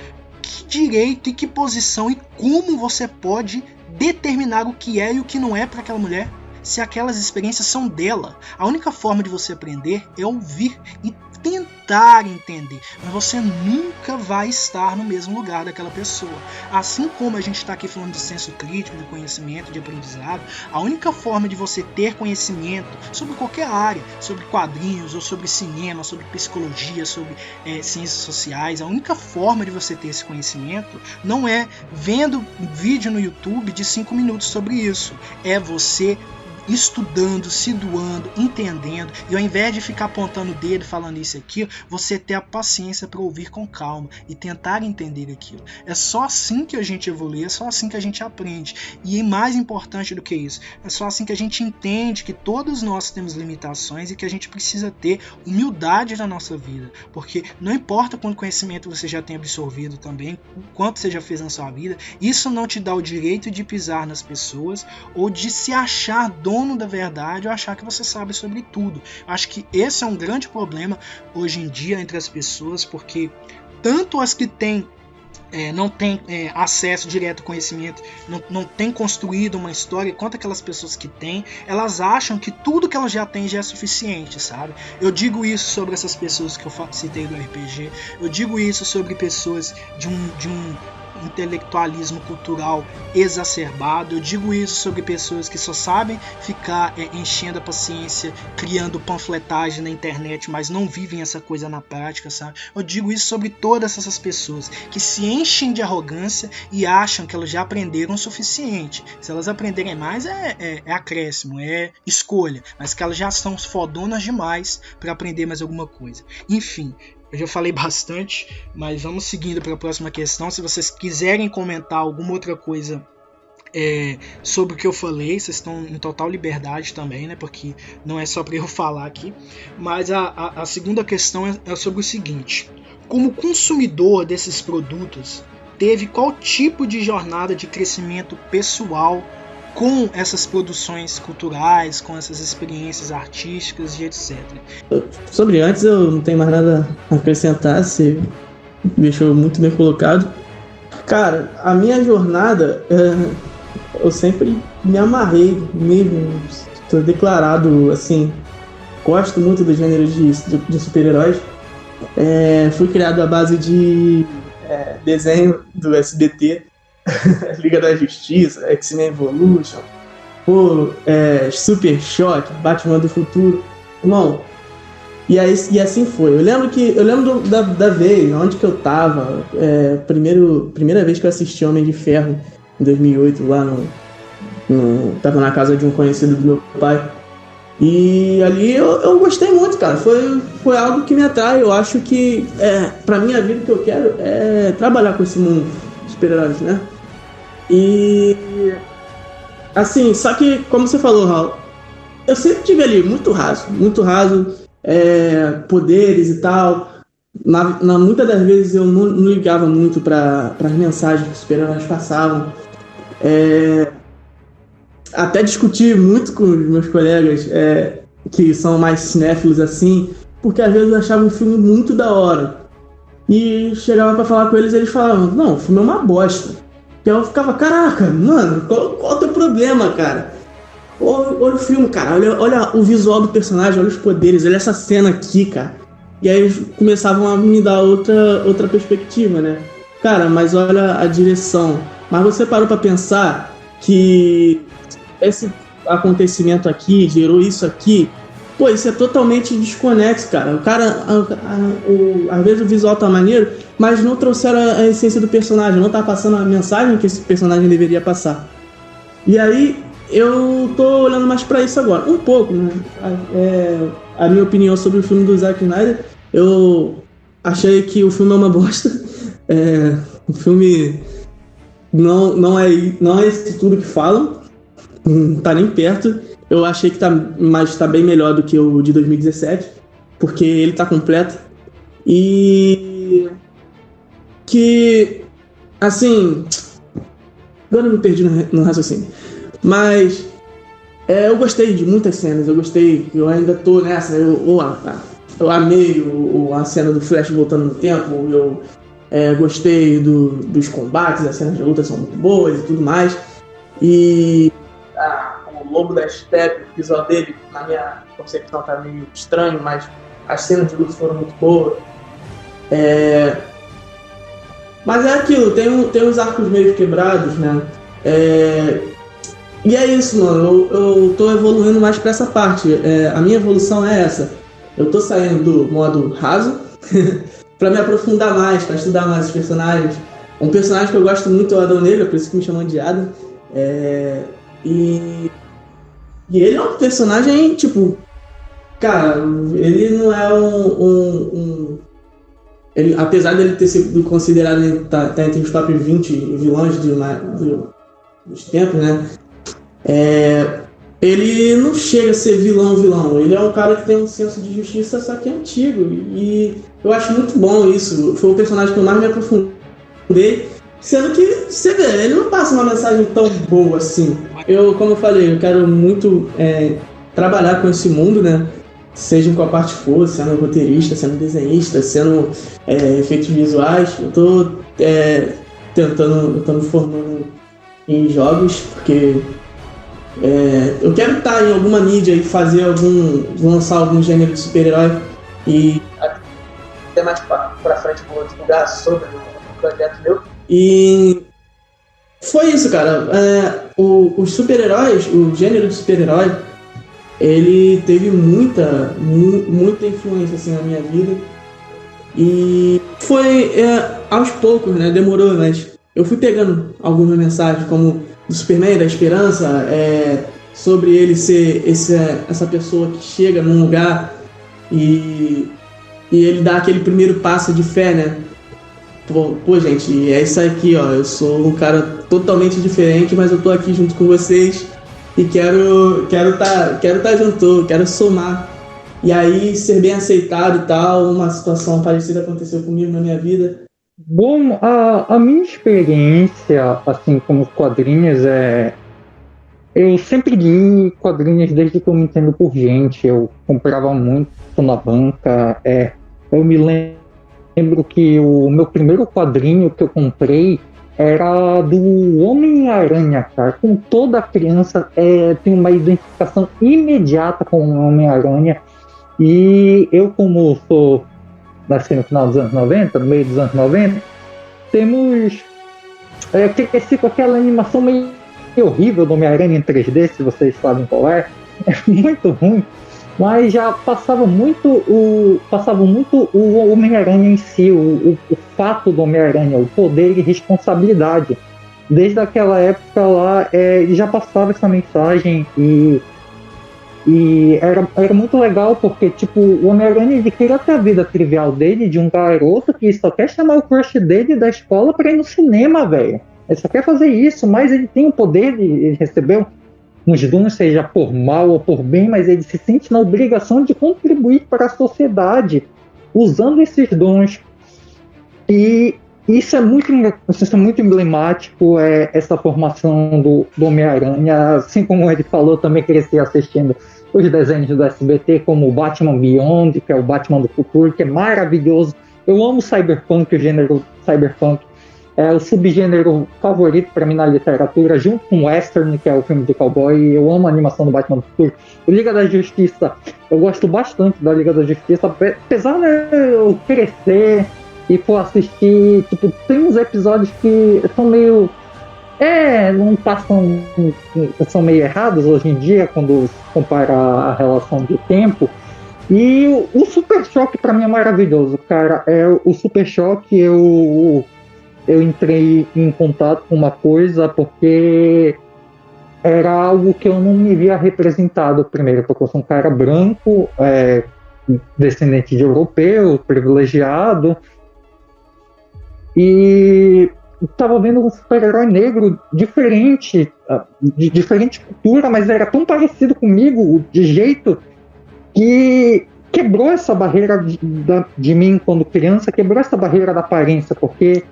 que direito e que posição e como você pode determinar o que é e o que não é para aquela mulher, se aquelas experiências são dela? A única forma de você aprender é ouvir e tentar entender, mas você nunca vai estar no mesmo lugar daquela pessoa. Assim como a gente está aqui falando de senso crítico, de conhecimento, de aprendizado, a única forma de você ter conhecimento sobre qualquer área, sobre quadrinhos, ou sobre cinema, sobre psicologia, sobre ciências sociais, a única forma de você ter esse conhecimento não é vendo um vídeo no YouTube de 5 minutos sobre isso, é você estudando, se doando, entendendo, e ao invés de ficar apontando o dedo falando isso aqui, você ter a paciência para ouvir com calma e tentar entender aquilo. É só assim que a gente evolui, é só assim que a gente aprende, e mais importante do que isso, é só assim que a gente entende que todos nós temos limitações e que a gente precisa ter humildade na nossa vida, porque não importa quanto conhecimento você já tem absorvido também, quanto você já fez na sua vida, isso não te dá o direito de pisar nas pessoas ou de se achar dono da verdade ou achar que você sabe sobre tudo. Acho que esse é um grande problema hoje em dia entre as pessoas, porque tanto as que têm não tem acesso direto ao conhecimento, não tem construído uma história, quanto aquelas pessoas que têm, elas acham que tudo que elas já têm já é suficiente, sabe? Eu digo isso sobre essas pessoas que eu citei do RPG, eu digo isso sobre pessoas de um intelectualismo cultural exacerbado, eu digo isso sobre pessoas que só sabem ficar enchendo a paciência, criando panfletagem na internet, mas não vivem essa coisa na prática, sabe? Eu digo isso sobre todas essas pessoas que se enchem de arrogância e acham que elas já aprenderam o suficiente. Se elas aprenderem mais é acréscimo, é escolha, mas que elas já são fodonas demais para aprender mais alguma coisa. Enfim, eu já falei bastante, mas vamos seguindo para a próxima questão. Se vocês quiserem comentar alguma outra coisa sobre o que eu falei, vocês estão em total liberdade também, né? Porque não é só para eu falar aqui. Mas a segunda questão é sobre o seguinte: como consumidor desses produtos, teve qual tipo de jornada de crescimento pessoal com essas produções culturais, com essas experiências artísticas e etc. Sobre antes, eu não tenho mais nada a acrescentar, você deixou muito bem colocado. Cara, a minha jornada, eu sempre me amarrei mesmo, estou declarado, assim, gosto muito do gênero de super-heróis. Fui criado à base de desenho do SBT, Liga da Justiça, X-Men Evolution, Super Choque, Batman do Futuro. Irmão, e assim foi. Eu lembro da vez, onde que eu tava, primeira vez que eu assisti Homem de Ferro, em 2008, lá tava na casa de um conhecido do meu pai. E ali eu gostei muito, cara. Foi algo que me atrai. Eu acho que, pra minha vida, o que eu quero é trabalhar com esse mundo de super-heróis, né? E, assim, só que, como você falou, Raul, eu sempre tive ali muito raso, poderes e tal. Muitas das vezes eu não ligava muito para as mensagens que os super-heróis passavam. Até discuti muito com os meus colegas que são mais cinéfilos assim, porque às vezes eu achava um filme muito da hora. E chegava pra falar com eles e eles falavam, não, o filme é uma bosta. E eu ficava, caraca, mano, qual o teu problema, cara? Olha o filme, cara, olha o visual do personagem, olha os poderes, olha essa cena aqui, cara. E aí eles começavam a me dar outra perspectiva, né? Cara, mas olha a direção. Mas você parou pra pensar que esse acontecimento aqui gerou isso aqui? Pô, isso é totalmente desconexo, cara. O cara, às vezes o visual tá maneiro, mas não trouxeram a essência do personagem, não tá passando a mensagem que esse personagem deveria passar. E aí, eu tô olhando mais pra isso agora, um pouco, né? A minha opinião sobre o filme do Zack Snyder, eu achei que o filme é uma bosta. O filme não é isso tudo que falam, não tá nem perto. Eu achei que tá bem melhor do que o de 2017, porque ele tá completo. E que, assim, agora eu me perdi no raciocínio. Mas eu gostei de muitas cenas, eu ainda tô nessa. Eu amei a cena do Flash voltando no tempo, eu gostei dos combates, as cenas de luta são muito boas e tudo mais. E o Lobo da Steppe, o visual dele, na minha concepção, tá meio estranho, mas as cenas de luta foram muito boas. Mas é aquilo, tem uns arcos meio quebrados, né? E é isso, mano, eu tô evoluindo mais pra essa parte. A minha evolução é essa. Eu tô saindo do modo raso pra me aprofundar mais, pra estudar mais os personagens. Um personagem que eu gosto muito é o Adão Negro, por isso que me chamam de Adam. E ele é um personagem, tipo, cara, ele não é ele, apesar dele ter sido considerado, tá entre os top 20 vilões dos tempos, né? Ele não chega a ser vilão. Ele é um cara que tem um senso de justiça, só que é antigo. E eu acho muito bom isso. Foi o personagem que eu mais me aprofundei. Sendo que, você vê, ele não passa uma mensagem tão boa assim. Como eu falei, eu quero muito trabalhar com esse mundo, né? Seja em qual parte for, sendo roteirista, sendo desenhista, sendo efeitos visuais. Eu tô tentando formando em jogos, porque eu quero estar em alguma mídia e lançar algum gênero de super-herói, e até mais pra frente vou divulgar sobre o projeto meu. E foi isso, cara. Os super-heróis, o gênero de super-herói, ele teve muita influência assim, na minha vida. E foi aos poucos, né? Demorou, mas eu fui pegando algumas mensagens, como do Superman, da esperança, sobre ele ser essa pessoa que chega num lugar e ele dá aquele primeiro passo de fé, né? Pô, gente, é isso aqui, ó. Eu sou um cara totalmente diferente, mas eu tô aqui junto com vocês e quero tá junto, quero somar. E aí, ser bem aceitado e tal. Uma situação parecida aconteceu comigo na minha vida. Bom, a minha experiência, assim, como quadrinhos, eu sempre li quadrinhos desde que eu me entendo por gente. Eu comprava muito na banca. Eu me lembro que o meu primeiro quadrinho que eu comprei era do Homem-Aranha, cara. Com toda criança tem uma identificação imediata com o Homem-Aranha. E eu, como sou nasci no final dos anos 90, no meio dos anos 90, temos cresci com aquela animação meio horrível do Homem-Aranha em 3D, se vocês sabem qual é. É muito ruim. Mas já passava muito o Homem-Aranha em si, o fato do Homem-Aranha, o poder e responsabilidade. Desde aquela época lá, ele já passava essa mensagem e era muito legal, porque tipo, o Homem-Aranha ele queria ter a vida trivial dele, de um garoto que só quer chamar o crush dele da escola pra ir no cinema, velho. Ele só quer fazer isso, mas ele tem o poder de ele receber uns dons, seja por mal ou por bem, mas ele se sente na obrigação de contribuir para a sociedade usando esses dons. E isso é muito emblemático, essa formação do Homem-Aranha. Assim como ele falou, também cresci assistindo os desenhos do SBT, como o Batman Beyond, que é o Batman do futuro, que é maravilhoso. Eu amo cyberpunk, o gênero cyberpunk. É o subgênero favorito para mim na literatura, junto com o Western, que é o filme de cowboy. Eu amo a animação do Batman do futuro. O Liga da Justiça, eu gosto bastante da Liga da Justiça, apesar de eu crescer e for assistir, tipo, tem uns episódios que são meio... não passam... são meio errados hoje em dia, quando se compara a relação de tempo. E o Super Choque, pra mim, é maravilhoso, cara. O Super Choque, eu entrei em contato com uma coisa porque era algo que eu não me via representado. Primeiro, porque eu sou um cara branco, descendente de europeu, privilegiado, e estava vendo um super-herói negro diferente, de diferente cultura, mas era tão parecido comigo, de jeito que quebrou essa barreira de mim quando criança, quebrou essa barreira da aparência, porque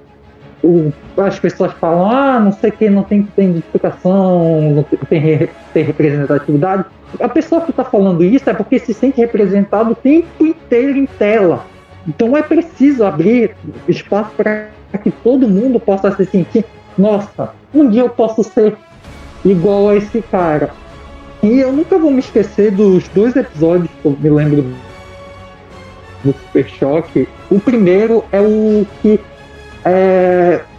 as pessoas falam, não sei o que, não tem identificação, não tem representatividade. A pessoa que está falando isso é porque se sente representado o tempo inteiro em tela. Então é preciso abrir espaço para que todo mundo possa se sentir, nossa, um dia eu posso ser igual a esse cara. E eu nunca vou me esquecer dos 2 episódios que eu me lembro do Super Choque. O primeiro é o que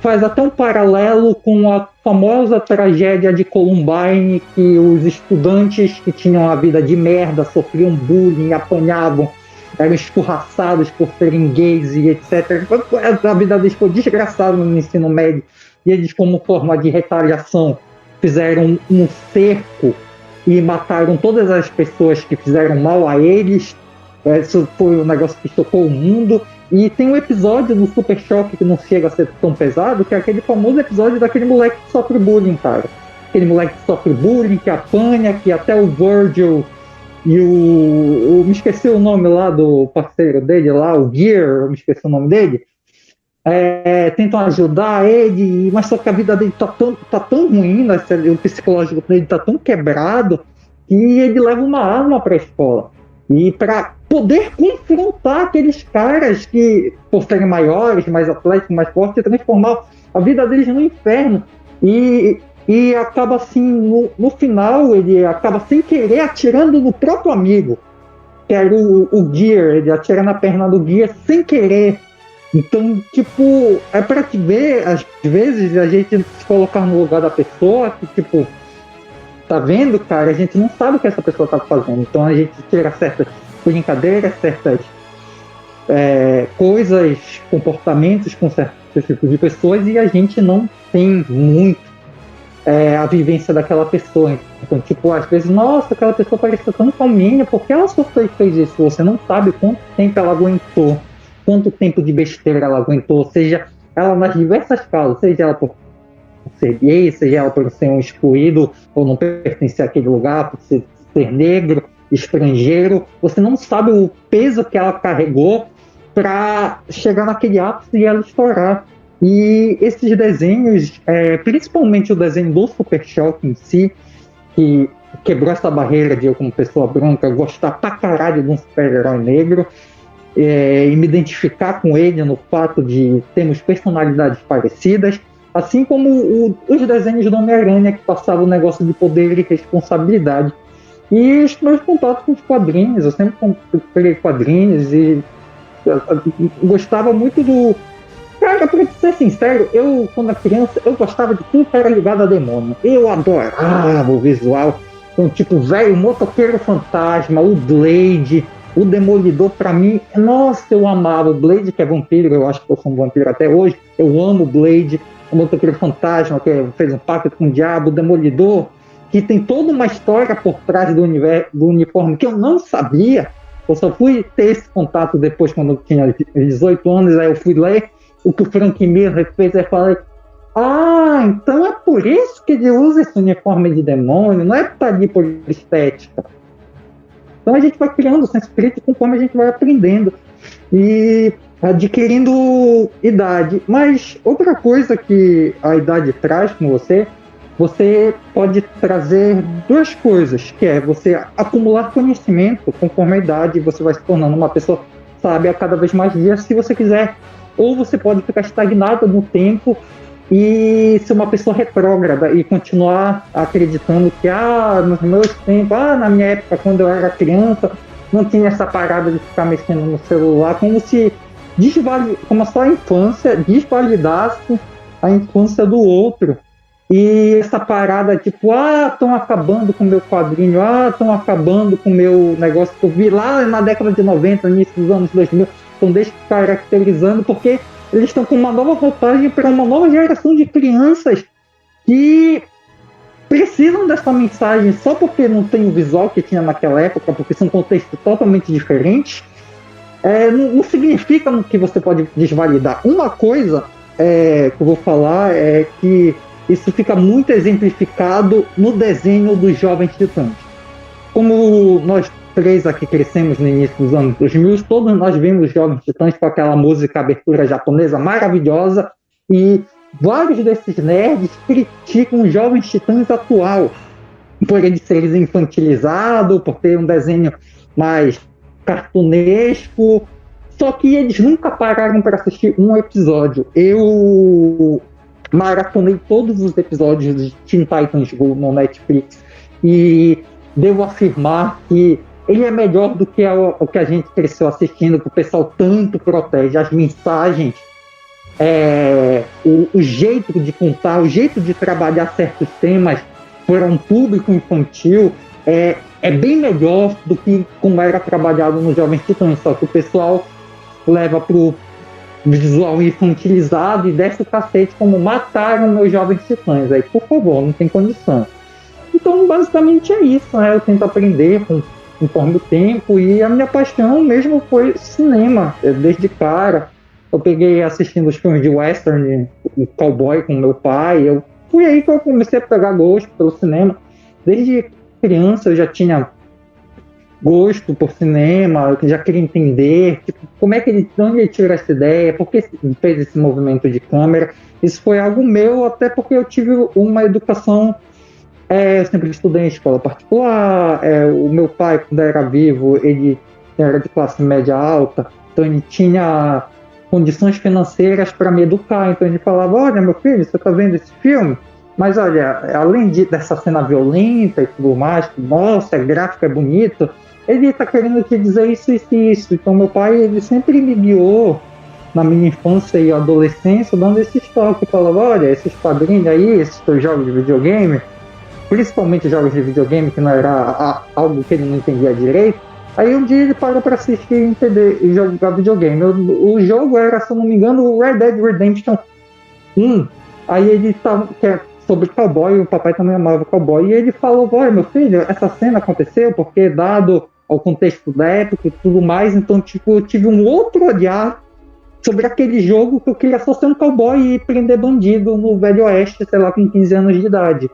faz até um paralelo com a famosa tragédia de Columbine, que os estudantes que tinham a vida de merda sofriam bullying, apanhavam, eram escorraçados por serem gays e etc. A vida deles foi desgraçada no ensino médio, e eles, como forma de retaliação, fizeram um cerco e mataram todas as pessoas que fizeram mal a eles. Isso foi um negócio que chocou o mundo. E tem um episódio do Super Choque que não chega a ser tão pesado, que é aquele famoso episódio daquele moleque que sofre bullying, cara. Aquele moleque que sofre bullying, que apanha, que até o Virgil e me esqueci o nome lá do parceiro dele lá, o Gear, eu me esqueci o nome dele, tentam ajudar ele, mas só que a vida dele tá tão ruim, né, o psicológico dele tá tão quebrado, que ele leva uma arma pra escola. E para poder confrontar aqueles caras que, por serem maiores, mais atléticos, mais fortes, transformar a vida deles no inferno. E acaba assim, no final, ele acaba sem querer atirando no próprio amigo, que era o Gear. Ele atira na perna do Gear sem querer. Então, tipo, é pra te ver, às vezes, a gente se colocar no lugar da pessoa que, tipo, tá vendo, cara, a gente não sabe o que essa pessoa tá fazendo. Então a gente tira certas brincadeiras, certas coisas, comportamentos com certos tipos de pessoas, e a gente não tem muito a vivência daquela pessoa. Então, tipo, às vezes, nossa, aquela pessoa parecia tão calminha, porque ela sofreu e fez isso? Você não sabe quanto tempo ela aguentou, quanto tempo de besteira ela aguentou, seja ela nas diversas causas, seja ela por ser gay, seja ela por ser um excluído ou não pertencer àquele lugar, por ser negro, estrangeiro. Você não sabe o peso que ela carregou para chegar naquele ápice e ela estourar. E esses desenhos, principalmente o desenho do Super Choque em si, que quebrou essa barreira de eu, como pessoa branca, gostar pra caralho de um super-herói negro, e me identificar com ele no fato de termos personalidades parecidas, Assim como os desenhos do Homem-Aranha, que passavam o negócio de poder e responsabilidade. E os meus contatos com os quadrinhos, eu sempre comprei quadrinhos e eu gostava muito do... Cara, pra ser sincero, eu, quando era criança, eu gostava de tudo que era ligado a demônio. Eu adorava o visual. Então, tipo, velho, o Motoqueiro Fantasma, o Blade, o Demolidor, pra mim, nossa, eu amava o Blade, que é vampiro, eu acho que eu sou um vampiro até hoje. Eu amo o Blade, o Motoqueiro Fantasma, que fez um pacto com o diabo, o Demolidor, que tem toda uma história por trás do uniforme que eu não sabia. Eu só fui ter esse contato depois, quando eu tinha 18 anos, aí eu fui ler o que o Frank Miller fez, aí falei, então é por isso que ele usa esse uniforme de demônio, não é que tá ali por estética. Então a gente vai criando o senso crítico conforme a gente vai aprendendo e adquirindo idade. Mas outra coisa que a idade traz com você pode trazer duas coisas, que é você acumular conhecimento conforme a idade, você vai se tornando uma pessoa sábia a cada vez mais dias, se você quiser. Ou você pode ficar estagnado no tempo e ser uma pessoa retrógrada e continuar acreditando que nos meus tempos, na minha época, quando eu era criança, não tinha essa parada de ficar mexendo no celular, como se como a sua infância desvalidasse a infância do outro. E essa parada tipo, estão acabando com o meu quadrinho, estão acabando com o meu negócio que eu vi lá na década de 90, início dos anos 2000, estão descaracterizando, porque eles estão com uma nova roupagem para uma nova geração de crianças que precisam dessa mensagem só porque não tem o visual que tinha naquela época, porque são contextos totalmente diferentes. Não significa que você pode desvalidar. Uma coisa que eu vou falar é que isso fica muito exemplificado no desenho dos Jovens Titãs. Como nós três aqui crescemos no início dos anos 2000, todos nós vimos os Jovens Titãs com aquela música abertura japonesa maravilhosa, e vários desses nerds criticam os Jovens Titãs atual por eles serem infantilizados, por ter um desenho mais cartunesco, só que eles nunca pararam para assistir um episódio. Eu maratonei todos os episódios de Teen Titans Go no Netflix e devo afirmar que ele é melhor do que o que a gente cresceu assistindo, que o pessoal tanto protege, as mensagens, o jeito de contar, o jeito de trabalhar certos temas para um público infantil é bem melhor do que como era trabalhado nos Jovens Titãs, só que o pessoal leva pro visual infantilizado e desce o cacete como mataram meus Jovens Titãs. Aí, por favor, não tem condição. Então, basicamente é isso, né? Eu tento aprender conforme o tempo, e a minha paixão mesmo foi cinema. Desde cara, eu peguei assistindo os filmes de western, o cowboy com meu pai. Foi aí que eu comecei a pegar gosto pelo cinema. Desde criança eu já tinha gosto por cinema, eu já queria entender como é que de onde ele tirou essa ideia, por que ele fez esse movimento de câmera. Isso foi algo meu, até porque eu tive uma educação, eu sempre estudei em escola particular, o meu pai, quando era vivo, ele era de classe média alta, então ele tinha condições financeiras para me educar, então ele falava, olha meu filho, você está vendo esse filme? Mas olha, além dessa cena violenta e tudo mais, nossa, é gráfico, é bonito, ele está querendo te dizer isso, isso e isso. Então meu pai, ele sempre me guiou na minha infância e adolescência, dando esse toque, falava, olha, esses quadrinhos aí, esses teus jogos de videogame, principalmente jogos de videogame, que não era algo que ele não entendia direito. Aí um dia ele parou para assistir e entender e jogar videogame. O jogo era, se eu não me engano, o Red Dead Redemption 1. Aí ele estava, que é sobre cowboy, o papai também amava cowboy, e ele falou, olha meu filho, essa cena aconteceu porque dado ao contexto da época e tudo mais, então tipo, eu tive um outro olhar sobre aquele jogo que eu queria só ser um cowboy e prender bandido no Velho Oeste, sei lá, com 15 anos de idade.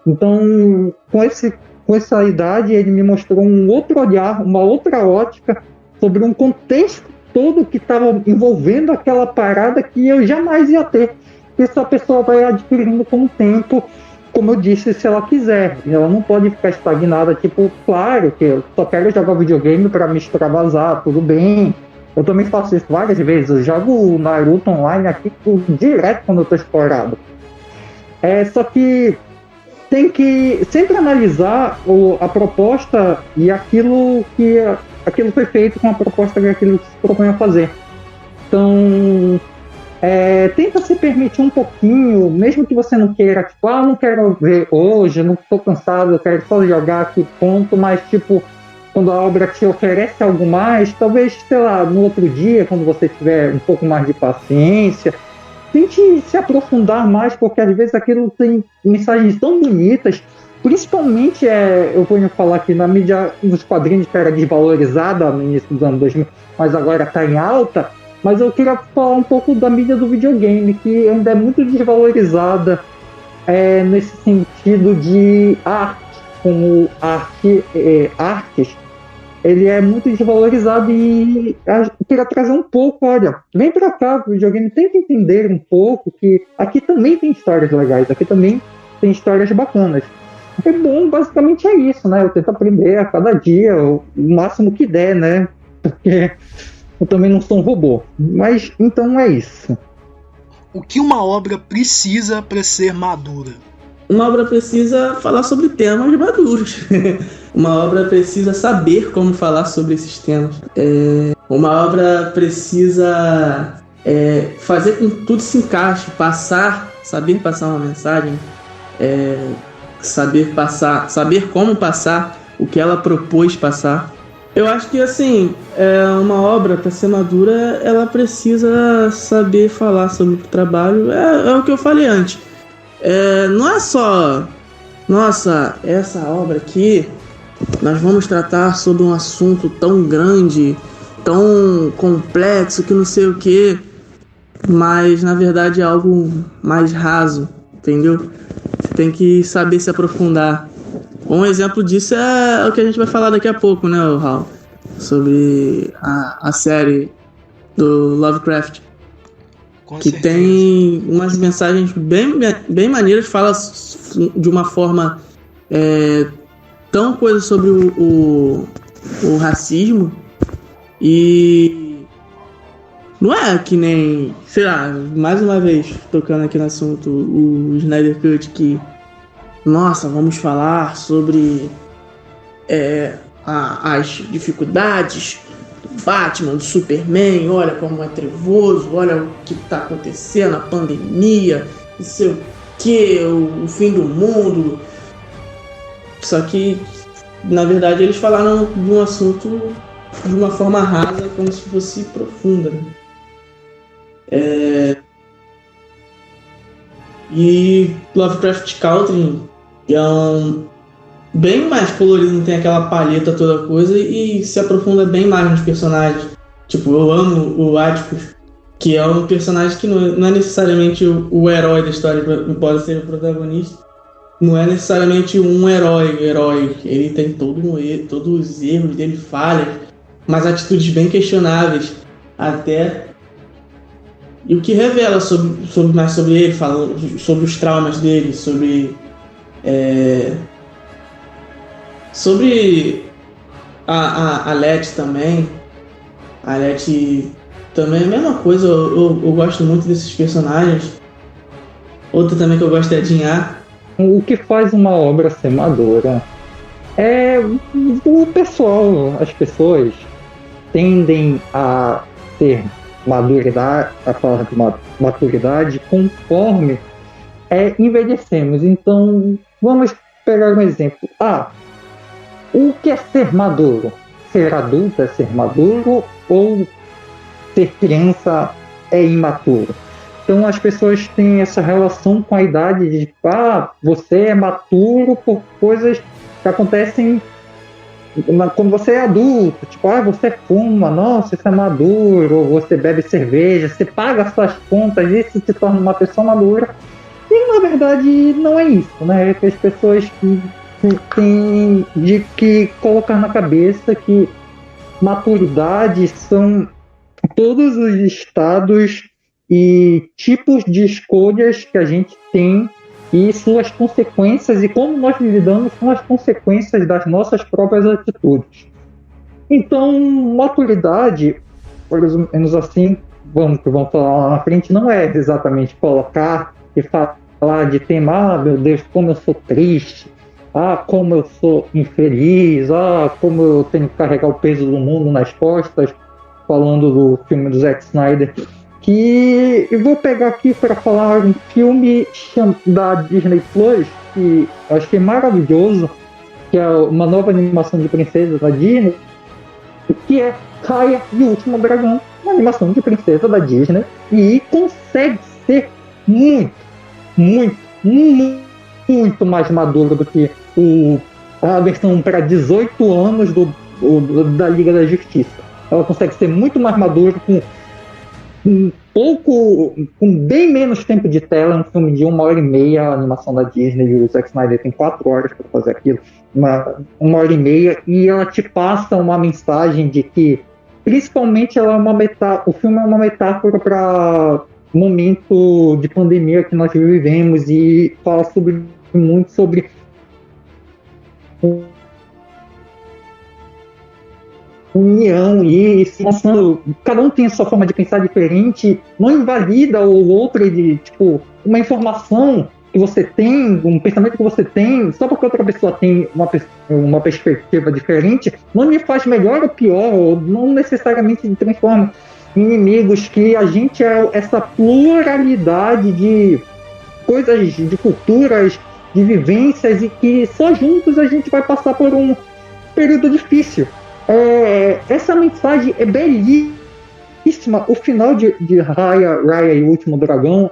Então, com essa idade, ele me mostrou um outro olhar, uma outra ótica sobre um contexto todo que estava envolvendo aquela parada que eu jamais ia ter. Isso a pessoa vai adquirindo com o tempo, como eu disse, se ela quiser. Ela não pode ficar estagnada, tipo, claro que eu só quero jogar videogame para me extravasar, tudo bem. Eu também faço isso várias vezes. Eu jogo Naruto online aqui direto quando eu tô explorado. Só que tem que sempre analisar a proposta e aquilo foi feito com a proposta que aquilo que se propõe a fazer. Então, tenta se permitir um pouquinho, mesmo que você não queira, tipo, não quero ver hoje, não estou cansado, eu quero só jogar aqui, ponto, mas, tipo, quando a obra te oferece algo mais, talvez, sei lá, no outro dia, quando você tiver um pouco mais de paciência, tente se aprofundar mais, porque às vezes aquilo tem mensagens tão bonitas, principalmente, eu vou falar aqui, na mídia dos quadrinhos que era desvalorizada no início dos anos 2000, mas agora está em alta, mas eu queria falar um pouco da mídia do videogame, que ainda é muito desvalorizada nesse sentido de arte, como artes, ele é muito desvalorizado e eu queria trazer um pouco, olha, vem pra cá, o videogame, tenta entender um pouco que aqui também tem histórias legais, aqui também tem histórias bacanas. É bom, basicamente é isso, né? Eu tento aprender a cada dia, o máximo que der, né? Porque eu também não sou um robô. Mas, então é isso. O que uma obra precisa para ser madura? Uma obra precisa falar sobre temas maduros. Uma obra precisa saber como falar sobre esses temas. Uma obra precisa fazer com que tudo se encaixe, saber passar uma mensagem, saber como passar o que ela propôs passar. Eu acho que, assim, uma obra, para ser madura, ela precisa saber falar sobre o trabalho. É o que eu falei antes. Não é só, nossa, essa obra aqui, nós vamos tratar sobre um assunto tão grande, tão complexo, que não sei o que, mas, na verdade, é algo mais raso, entendeu? Você tem que saber se aprofundar. Um exemplo disso é o que a gente vai falar daqui a pouco, né, Raul? Sobre a série do Lovecraft. Com que certeza. Tem umas mensagens bem maneiras, fala de uma forma tão coisa sobre o racismo, e não é que nem, sei lá, mais uma vez tocando aqui no assunto, o Snyder Cut, que nossa, vamos falar sobre as dificuldades do Batman, do Superman, olha como é trevoso, olha o que está acontecendo, a pandemia, não sei o que, o fim do mundo. Só que, na verdade, eles falaram de um assunto de uma forma rasa, como se fosse profunda, né? E Lovecraft Country é bem mais colorido, não tem aquela palheta toda coisa, e se aprofunda bem mais nos personagens. Tipo, eu amo o Atticus, que é um personagem que não é necessariamente o herói da história, embora seja o protagonista. Não é necessariamente um herói. Ele tem todos os erros dele, falhas, mas atitudes bem questionáveis até. E o que revela mais sobre ele, fala sobre os traumas dele, sobre a Letty também. A Letty também é a mesma coisa, eu gosto muito desses personagens. Outra também que eu gosto é a Jinhá. O que faz uma obra ser madura é o pessoal, as pessoas tendem a ter maturidade conforme envelhecemos. Então, vamos pegar um exemplo. O que é ser maduro? Ser adulto é ser maduro ou ser criança é imaturo? Então as pessoas têm essa relação com a idade de você é maturo por coisas que acontecem quando você é adulto. Tipo, você fuma, nossa, isso é maduro, você bebe cerveja, você paga suas contas, isso se torna uma pessoa madura. E na verdade não é isso, né? Que as pessoas têm de que colocar na cabeça que maturidade são todos os estados e tipos de escolhas que a gente tem e suas consequências e como nós lidamos com as consequências das nossas próprias atitudes. Então, maturidade, por menos assim, vamos falar lá na frente, não é exatamente colocar e falar falar de tema, meu Deus, como eu sou triste, como eu sou infeliz, como eu tenho que carregar o peso do mundo nas costas, falando do filme do Zack Snyder. Que eu vou pegar aqui para falar um filme da Disney Plus, que eu acho que é maravilhoso, que é uma nova animação de princesa da Disney, que é Raya e o Último Dragão, uma animação de princesa da Disney, e consegue ser muito, muito, muito mais madura do que a versão para 18 anos da Liga da Justiça. Ela consegue ser muito mais madura, com bem menos tempo de tela. É um filme de 1h30, a animação da Disney, e o Zack Snyder tem 4 horas para fazer aquilo, 1h30, e ela te passa uma mensagem de que, principalmente, o filme é uma metáfora para o momento de pandemia que nós vivemos, e fala muito sobre união e mostrando, cada um tem a sua forma de pensar diferente, não invalida o outro, de tipo, uma informação que você tem, um pensamento que você tem, só porque outra pessoa tem uma perspectiva diferente, não me faz melhor ou pior, ou não necessariamente me transforma em inimigos, que a gente é essa pluralidade de coisas, de culturas, de vivências, e que só juntos a gente vai passar por um período difícil. Essa mensagem é belíssima. O final de Raya e o Último Dragão,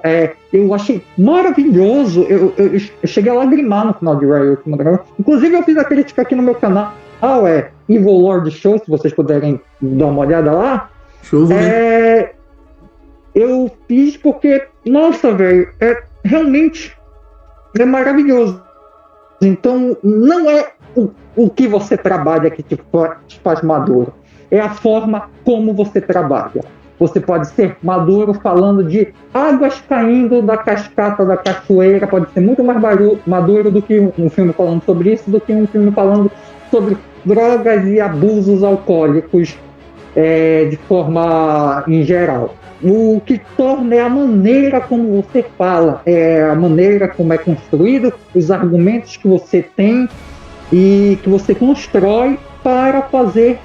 eu achei maravilhoso. Eu cheguei a lagrimar no final de Raya e o Último Dragão. Inclusive, eu fiz a crítica aqui no meu canal, Evil Lord Show, se vocês puderem dar uma olhada lá. Show, né? Eu fiz porque, nossa, velho, realmente é maravilhoso. Então, não é o que você trabalha que te faz maduro, é a forma como você trabalha. Você pode ser maduro falando de águas caindo da cascata da cachoeira, pode ser muito mais maduro do que um filme falando sobre isso, do que um filme falando sobre drogas e abusos alcoólicos de forma em geral. O que torna é a maneira como você fala, a maneira como é construído, os argumentos que você tem e que você constrói para fazer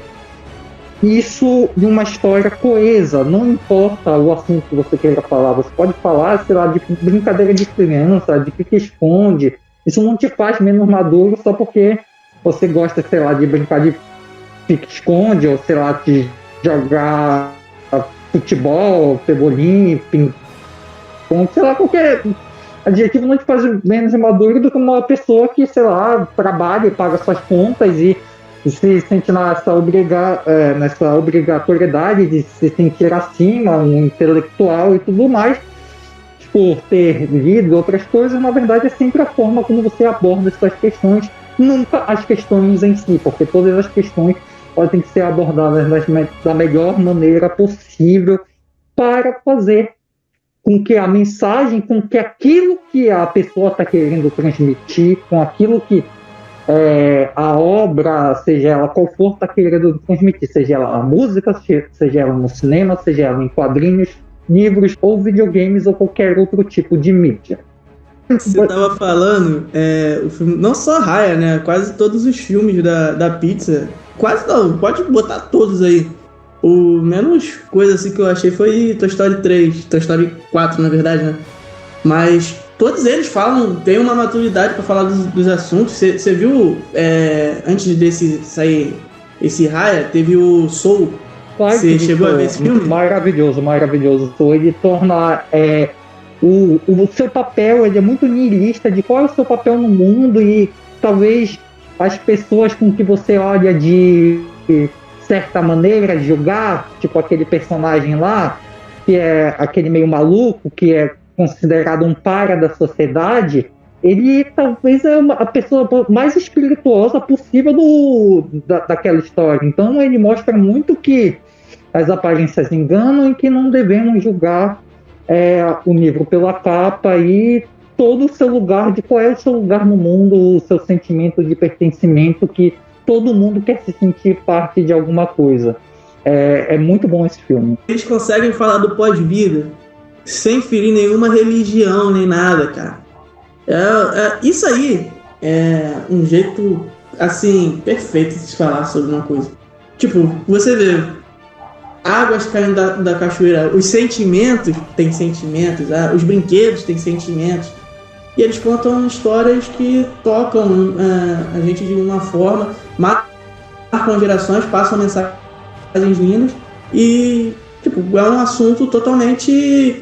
isso de uma história coesa. Não importa o assunto que você queira falar, você pode falar, sei lá, de brincadeira de criança, de que esconde. Isso não te faz menos maduro só porque você gosta, sei lá, de brincar de pique-esconde, ou sei lá, de jogar futebol, pebolim, ping-pong, sei lá, qualquer adjetivo não te faz menos maduro do que uma pessoa que, sei lá, trabalha e paga suas contas e se sente nessa obrigatoriedade de se sentir acima, um intelectual e tudo mais, por ter lido outras coisas. Na verdade, é sempre a forma como você aborda essas questões, nunca as questões em si, porque todas as questões podem ser abordadas da melhor maneira possível para fazer com que a mensagem, com que aquilo que a pessoa está querendo transmitir, com aquilo que a obra, seja ela qual for, está querendo transmitir, seja ela a música, seja ela no cinema, seja ela em quadrinhos, livros ou videogames ou qualquer outro tipo de mídia. Você estava falando, o filme, não só Raya, né? Quase todos os filmes da Pixar, quase não, pode botar todos aí. O menos coisa assim que eu achei foi Toy Story 3, Toy Story 4, na verdade, né? Mas todos eles tem uma maturidade para falar dos assuntos. Você viu, antes desse sair esse Raya, teve o Soul. Você chegou a ver esse filme? Maravilhoso, maravilhoso. Ele torna o seu papel, ele é muito niilista de qual é o seu papel no mundo, e talvez as pessoas com que você olha de certa maneira julgar, tipo aquele personagem lá, que é aquele meio maluco, que é considerado um para da sociedade, ele talvez é a pessoa mais espirituosa possível daquela história. Então ele mostra muito que as aparências enganam e que não devemos julgar o livro pela capa, e todo o seu lugar, de qual é o seu lugar no mundo, o seu sentimento de pertencimento, que todo mundo quer se sentir parte de alguma coisa. É muito bom esse filme. Eles conseguem falar do pós-vida sem ferir nenhuma religião nem nada, cara. Isso aí é um jeito, assim, perfeito de se falar sobre uma coisa. Tipo, você vê águas caindo da cachoeira, os sentimentos têm sentimentos, os brinquedos têm sentimentos. E eles contam histórias que tocam a gente de uma forma, marcam gerações, passam mensagens lindas e tipo, é um assunto totalmente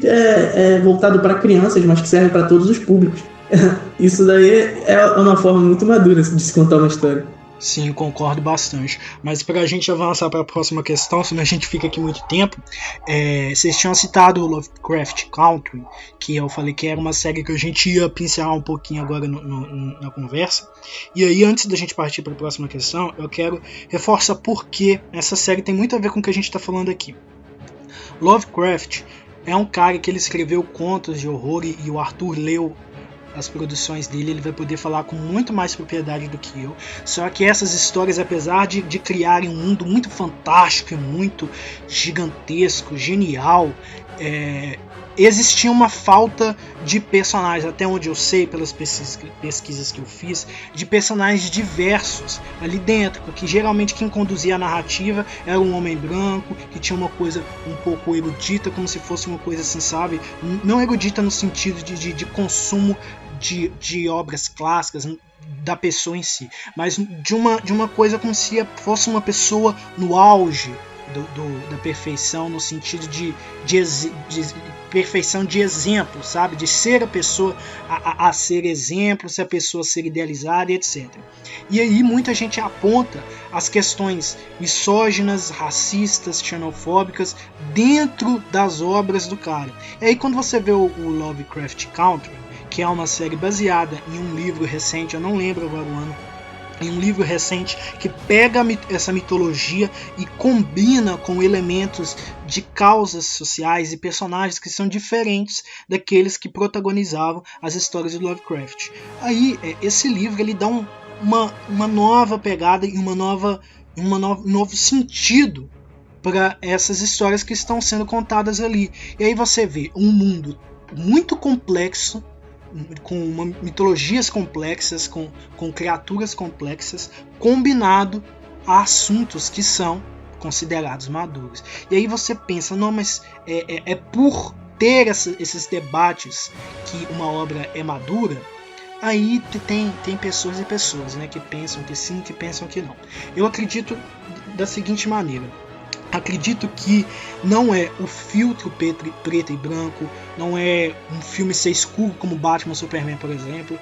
voltado para crianças, mas que serve para todos os públicos. Isso daí é uma forma muito madura de se contar uma história. Sim, concordo bastante. Mas para a gente avançar para a próxima questão, senão a gente fica aqui muito tempo, vocês tinham citado o Lovecraft Country, que eu falei que era uma série que a gente ia pincelar um pouquinho agora na conversa. E aí, antes da gente partir para a próxima questão, eu quero reforçar por que essa série tem muito a ver com o que a gente está falando aqui. Lovecraft é um cara que ele escreveu contos de horror e o Arthur leu as produções dele, ele vai poder falar com muito mais propriedade do que eu. Só que essas histórias, apesar de criarem um mundo muito fantástico e muito gigantesco, genial, existia uma falta de personagens, até onde eu sei, pelas pesquisas que eu fiz, de personagens diversos ali dentro, porque geralmente quem conduzia a narrativa era um homem branco, que tinha uma coisa um pouco erudita, como se fosse uma coisa assim, sabe? Não erudita no sentido de consumo de obras clássicas da pessoa em si, mas de uma coisa como se fosse uma pessoa no auge da perfeição, no sentido de perfeição de exemplo, sabe? De ser a pessoa a ser exemplo, se a pessoa ser idealizada, etc. E aí muita gente aponta as questões misóginas, racistas, xenofóbicas dentro das obras do cara. E aí quando você vê o Lovecraft Country, que é uma série baseada em um livro recente, eu não lembro agora o ano, em um livro recente que pega essa mitologia e combina com elementos de causas sociais e personagens que são diferentes daqueles que protagonizavam as histórias de Lovecraft. Aí esse livro ele dá uma nova pegada e um novo sentido para essas histórias que estão sendo contadas ali. E aí você vê um mundo muito complexo, com mitologias complexas, com criaturas complexas, combinado a assuntos que são considerados maduros. E aí você pensa, não, mas é por ter esses debates que uma obra é madura. Aí tem pessoas e pessoas, né, que pensam que sim, que pensam que não. Eu acredito da seguinte maneira. Acredito que não é o filtro preto e branco, não é um filme ser escuro como Batman Superman, por exemplo,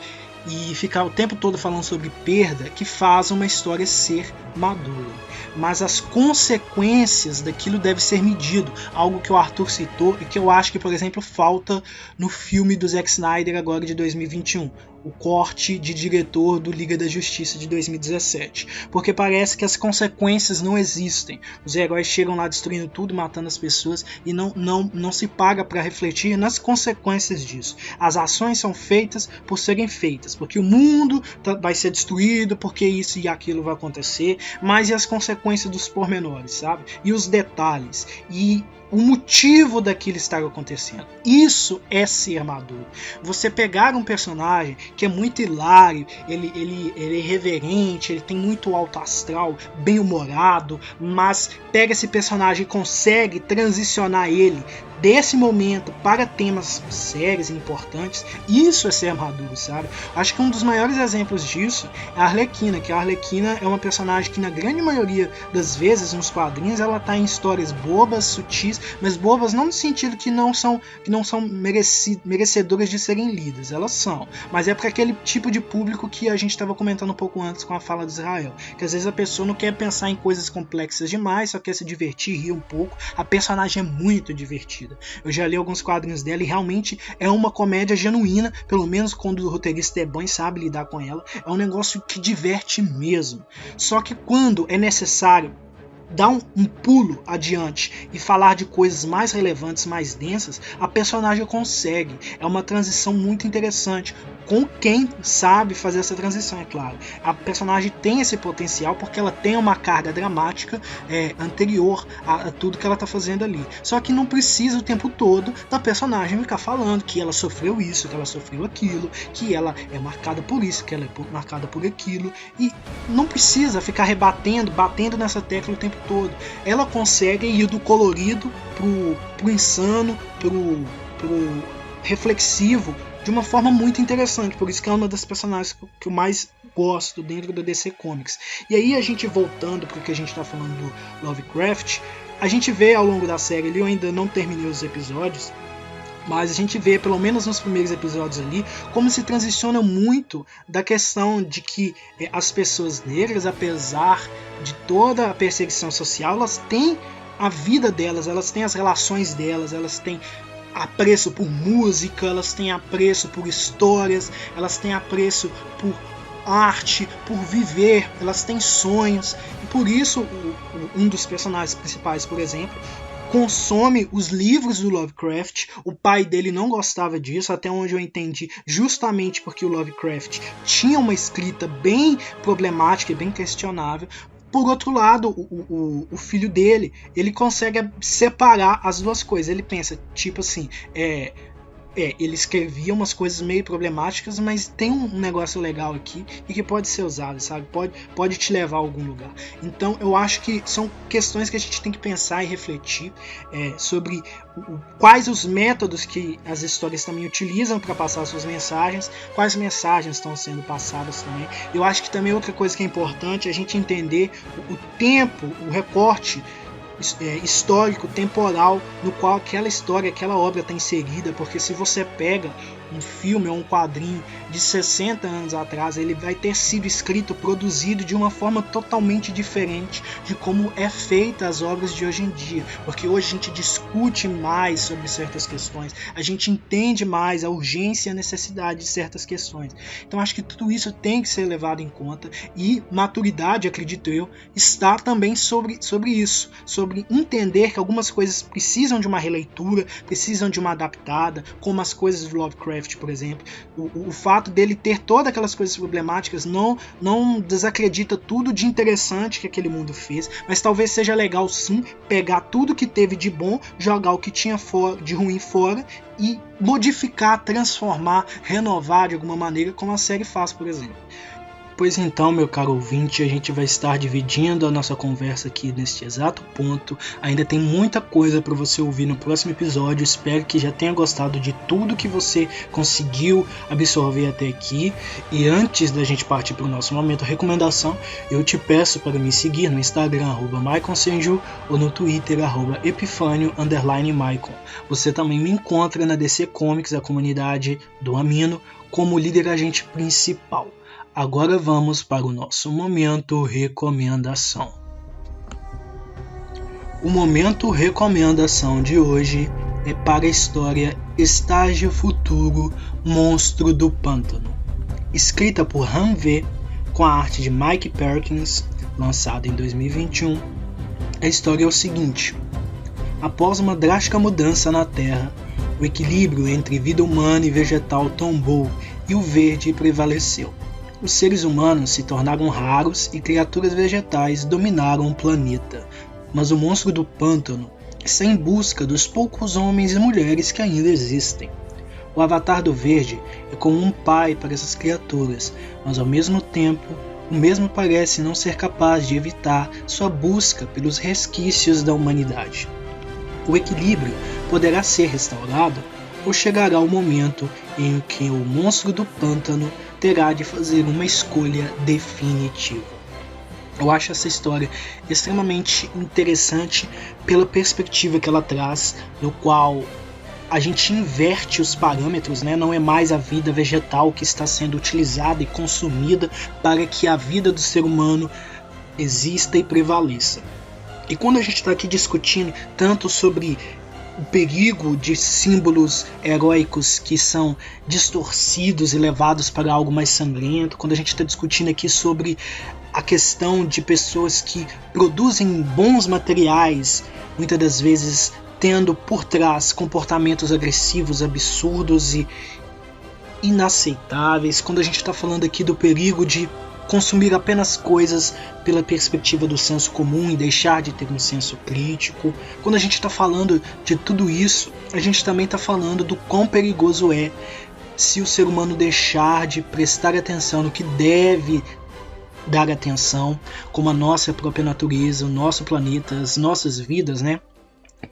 e ficar o tempo todo falando sobre perda que faz uma história ser madura. Mas as consequências daquilo deve ser medido, algo que o Arthur citou e que eu acho que, por exemplo, falta no filme do Zack Snyder agora de 2021. O corte de diretor do Liga da Justiça de 2017, porque parece que as consequências não existem. Os heróis chegam lá destruindo tudo, matando as pessoas e não se paga para refletir nas consequências disso. As ações são feitas por serem feitas, porque o mundo vai ser destruído, porque isso e aquilo vai acontecer, mas e as consequências dos pormenores, sabe? E os detalhes, e o motivo daquilo estar acontecendo. Isso é ser maduro. Você pegar um personagem que é muito hilário, ele é irreverente, ele tem muito alto astral, bem humorado, mas pega esse personagem e consegue transicionar ele desse momento para temas sérios e importantes. Isso é ser maduro, sabe? Acho que um dos maiores exemplos disso é a Arlequina, que a Arlequina é uma personagem que na grande maioria das vezes nos quadrinhos ela está em histórias bobas, sutis, mas bobas não no sentido que não são merecedoras de serem lidas, elas são, mas é para aquele tipo de público que a gente estava comentando um pouco antes com a fala de Israel, que às vezes a pessoa não quer pensar em coisas complexas demais, só quer se divertir, rir um pouco. A personagem é muito divertida. Eu já li alguns quadrinhos dela e realmente é uma comédia genuína, pelo menos quando o roteirista é bom e sabe lidar com ela. É um negócio que diverte mesmo. Só que quando é necessário dar um pulo adiante e falar de coisas mais relevantes, mais densas, a personagem consegue. É uma transição muito interessante, com quem sabe fazer essa transição, é claro. A personagem tem esse potencial porque ela tem uma carga dramática anterior a tudo que ela está fazendo ali. Só que não precisa o tempo todo da personagem ficar falando que ela sofreu isso, que ela sofreu aquilo, que ela é marcada por isso, que ela é marcada por aquilo, e não precisa ficar batendo nessa tecla o tempo todo. Ela consegue ir do colorido pro insano, pro reflexivo, de uma forma muito interessante. Por isso que é uma das personagens que eu mais gosto dentro da DC Comics. E aí, a gente voltando para o que a gente está falando do Lovecraft, a gente vê ao longo da série ali, eu ainda não terminei os episódios, mas a gente vê, pelo menos nos primeiros episódios ali, como se transiciona muito da questão de que as pessoas negras, apesar de toda a perseguição social, elas têm a vida delas, elas têm as relações delas, elas têm apreço por música, elas têm apreço por histórias, elas têm apreço por arte, por viver, elas têm sonhos. E por isso um dos personagens principais, por exemplo, consome os livros do Lovecraft. O pai dele não gostava disso, até onde eu entendi, justamente porque o Lovecraft tinha uma escrita bem problemática e bem questionável. Por outro lado, o filho dele, ele consegue separar as duas coisas. Ele pensa, tipo assim, ele escrevia umas coisas meio problemáticas, mas tem um negócio legal aqui e que pode ser usado, sabe? Pode te levar a algum lugar. Então eu acho que são questões que a gente tem que pensar e refletir sobre quais os métodos que as histórias também utilizam para passar suas mensagens, quais mensagens estão sendo passadas também. Eu acho que também outra coisa que é importante é a gente entender o tempo, o recorte histórico, temporal, no qual aquela história, aquela obra está inserida, porque se você pega um filme ou um quadrinho de 60 anos atrás, ele vai ter sido escrito, produzido de uma forma totalmente diferente de como é feita as obras de hoje em dia, porque hoje a gente discute mais sobre certas questões, a gente entende mais a urgência e a necessidade de certas questões. Então acho que tudo isso tem que ser levado em conta, e maturidade, acredito eu, está também sobre isso, sobre entender que algumas coisas precisam de uma releitura, precisam de uma adaptada, como as coisas do Lovecraft, por exemplo. O fato dele ter todas aquelas coisas problemáticas não desacredita tudo de interessante que aquele mundo fez, mas talvez seja legal sim pegar tudo que teve de bom, jogar o que tinha de ruim fora e modificar, transformar, renovar de alguma maneira, como a série faz, por exemplo. Pois então, meu caro ouvinte, a gente vai estar dividindo a nossa conversa aqui neste exato ponto. Ainda tem muita coisa para você ouvir no próximo episódio. Espero que já tenha gostado de tudo que você conseguiu absorver até aqui. E antes da gente partir para o nosso momento recomendação, eu te peço para me seguir no Instagram, @MaiconSenju, ou no Twitter, @Epifanio_Maicon. Você também me encontra na DC Comics, a comunidade do Amino, como líder agente principal. Agora vamos para o nosso momento recomendação. O momento recomendação de hoje é para a história Estágio Futuro, Monstro do Pântano, escrita por Han V, com a arte de Mike Perkins, lançada em 2021. A história é o seguinte: após uma drástica mudança na Terra, o equilíbrio entre vida humana e vegetal tombou e o verde prevaleceu. Os seres humanos se tornaram raros e criaturas vegetais dominaram o planeta, mas o monstro do pântano está em busca dos poucos homens e mulheres que ainda existem. O Avatar do Verde é como um pai para essas criaturas, mas ao mesmo tempo, o mesmo parece não ser capaz de evitar sua busca pelos resquícios da humanidade. O equilíbrio poderá ser restaurado ou chegará o momento em que o monstro do pântano terá de fazer uma escolha definitiva. Eu acho essa história extremamente interessante pela perspectiva que ela traz, no qual a gente inverte os parâmetros, né? Não é mais a vida vegetal que está sendo utilizada e consumida para que a vida do ser humano exista e prevaleça. E quando a gente está aqui discutindo tanto sobre o perigo de símbolos heróicos que são distorcidos e levados para algo mais sangrento, quando a gente está discutindo aqui sobre a questão de pessoas que produzem bons materiais, muitas das vezes tendo por trás comportamentos agressivos, absurdos e inaceitáveis, quando a gente está falando aqui do perigo de consumir apenas coisas pela perspectiva do senso comum e deixar de ter um senso crítico. Quando a gente está falando de tudo isso, a gente também está falando do quão perigoso é se o ser humano deixar de prestar atenção no que deve dar atenção, como a nossa própria natureza, o nosso planeta, as nossas vidas, né?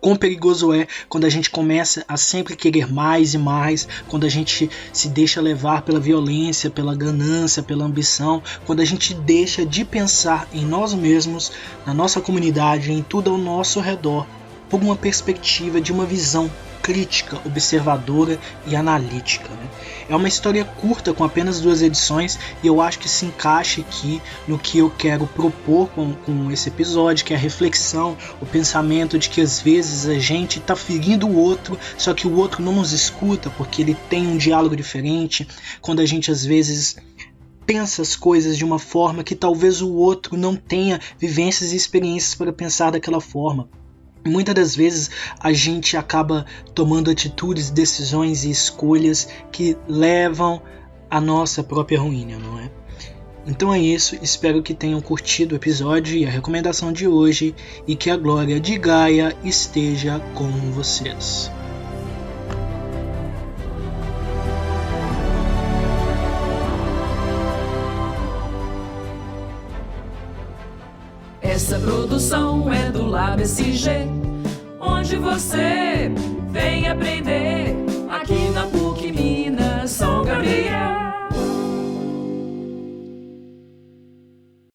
Quão perigoso é quando a gente começa a sempre querer mais e mais, quando a gente se deixa levar pela violência, pela ganância, pela ambição, quando a gente deixa de pensar em nós mesmos, na nossa comunidade, em tudo ao nosso redor, por uma perspectiva de uma visão crítica, observadora e analítica, né? É uma história curta com apenas 2 edições e eu acho que se encaixa aqui no que eu quero propor com esse episódio, que é a reflexão, o pensamento de que às vezes a gente está ferindo o outro, só que o outro não nos escuta porque ele tem um diálogo diferente, quando a gente às vezes pensa as coisas de uma forma que talvez o outro não tenha vivências e experiências para pensar daquela forma. Muitas das vezes a gente acaba tomando atitudes, decisões e escolhas que levam à nossa própria ruína, não é? Então é isso, espero que tenham curtido o episódio e a recomendação de hoje e que a glória de Gaia esteja com vocês. Essa produção é do Lab SG, onde você vem aprender.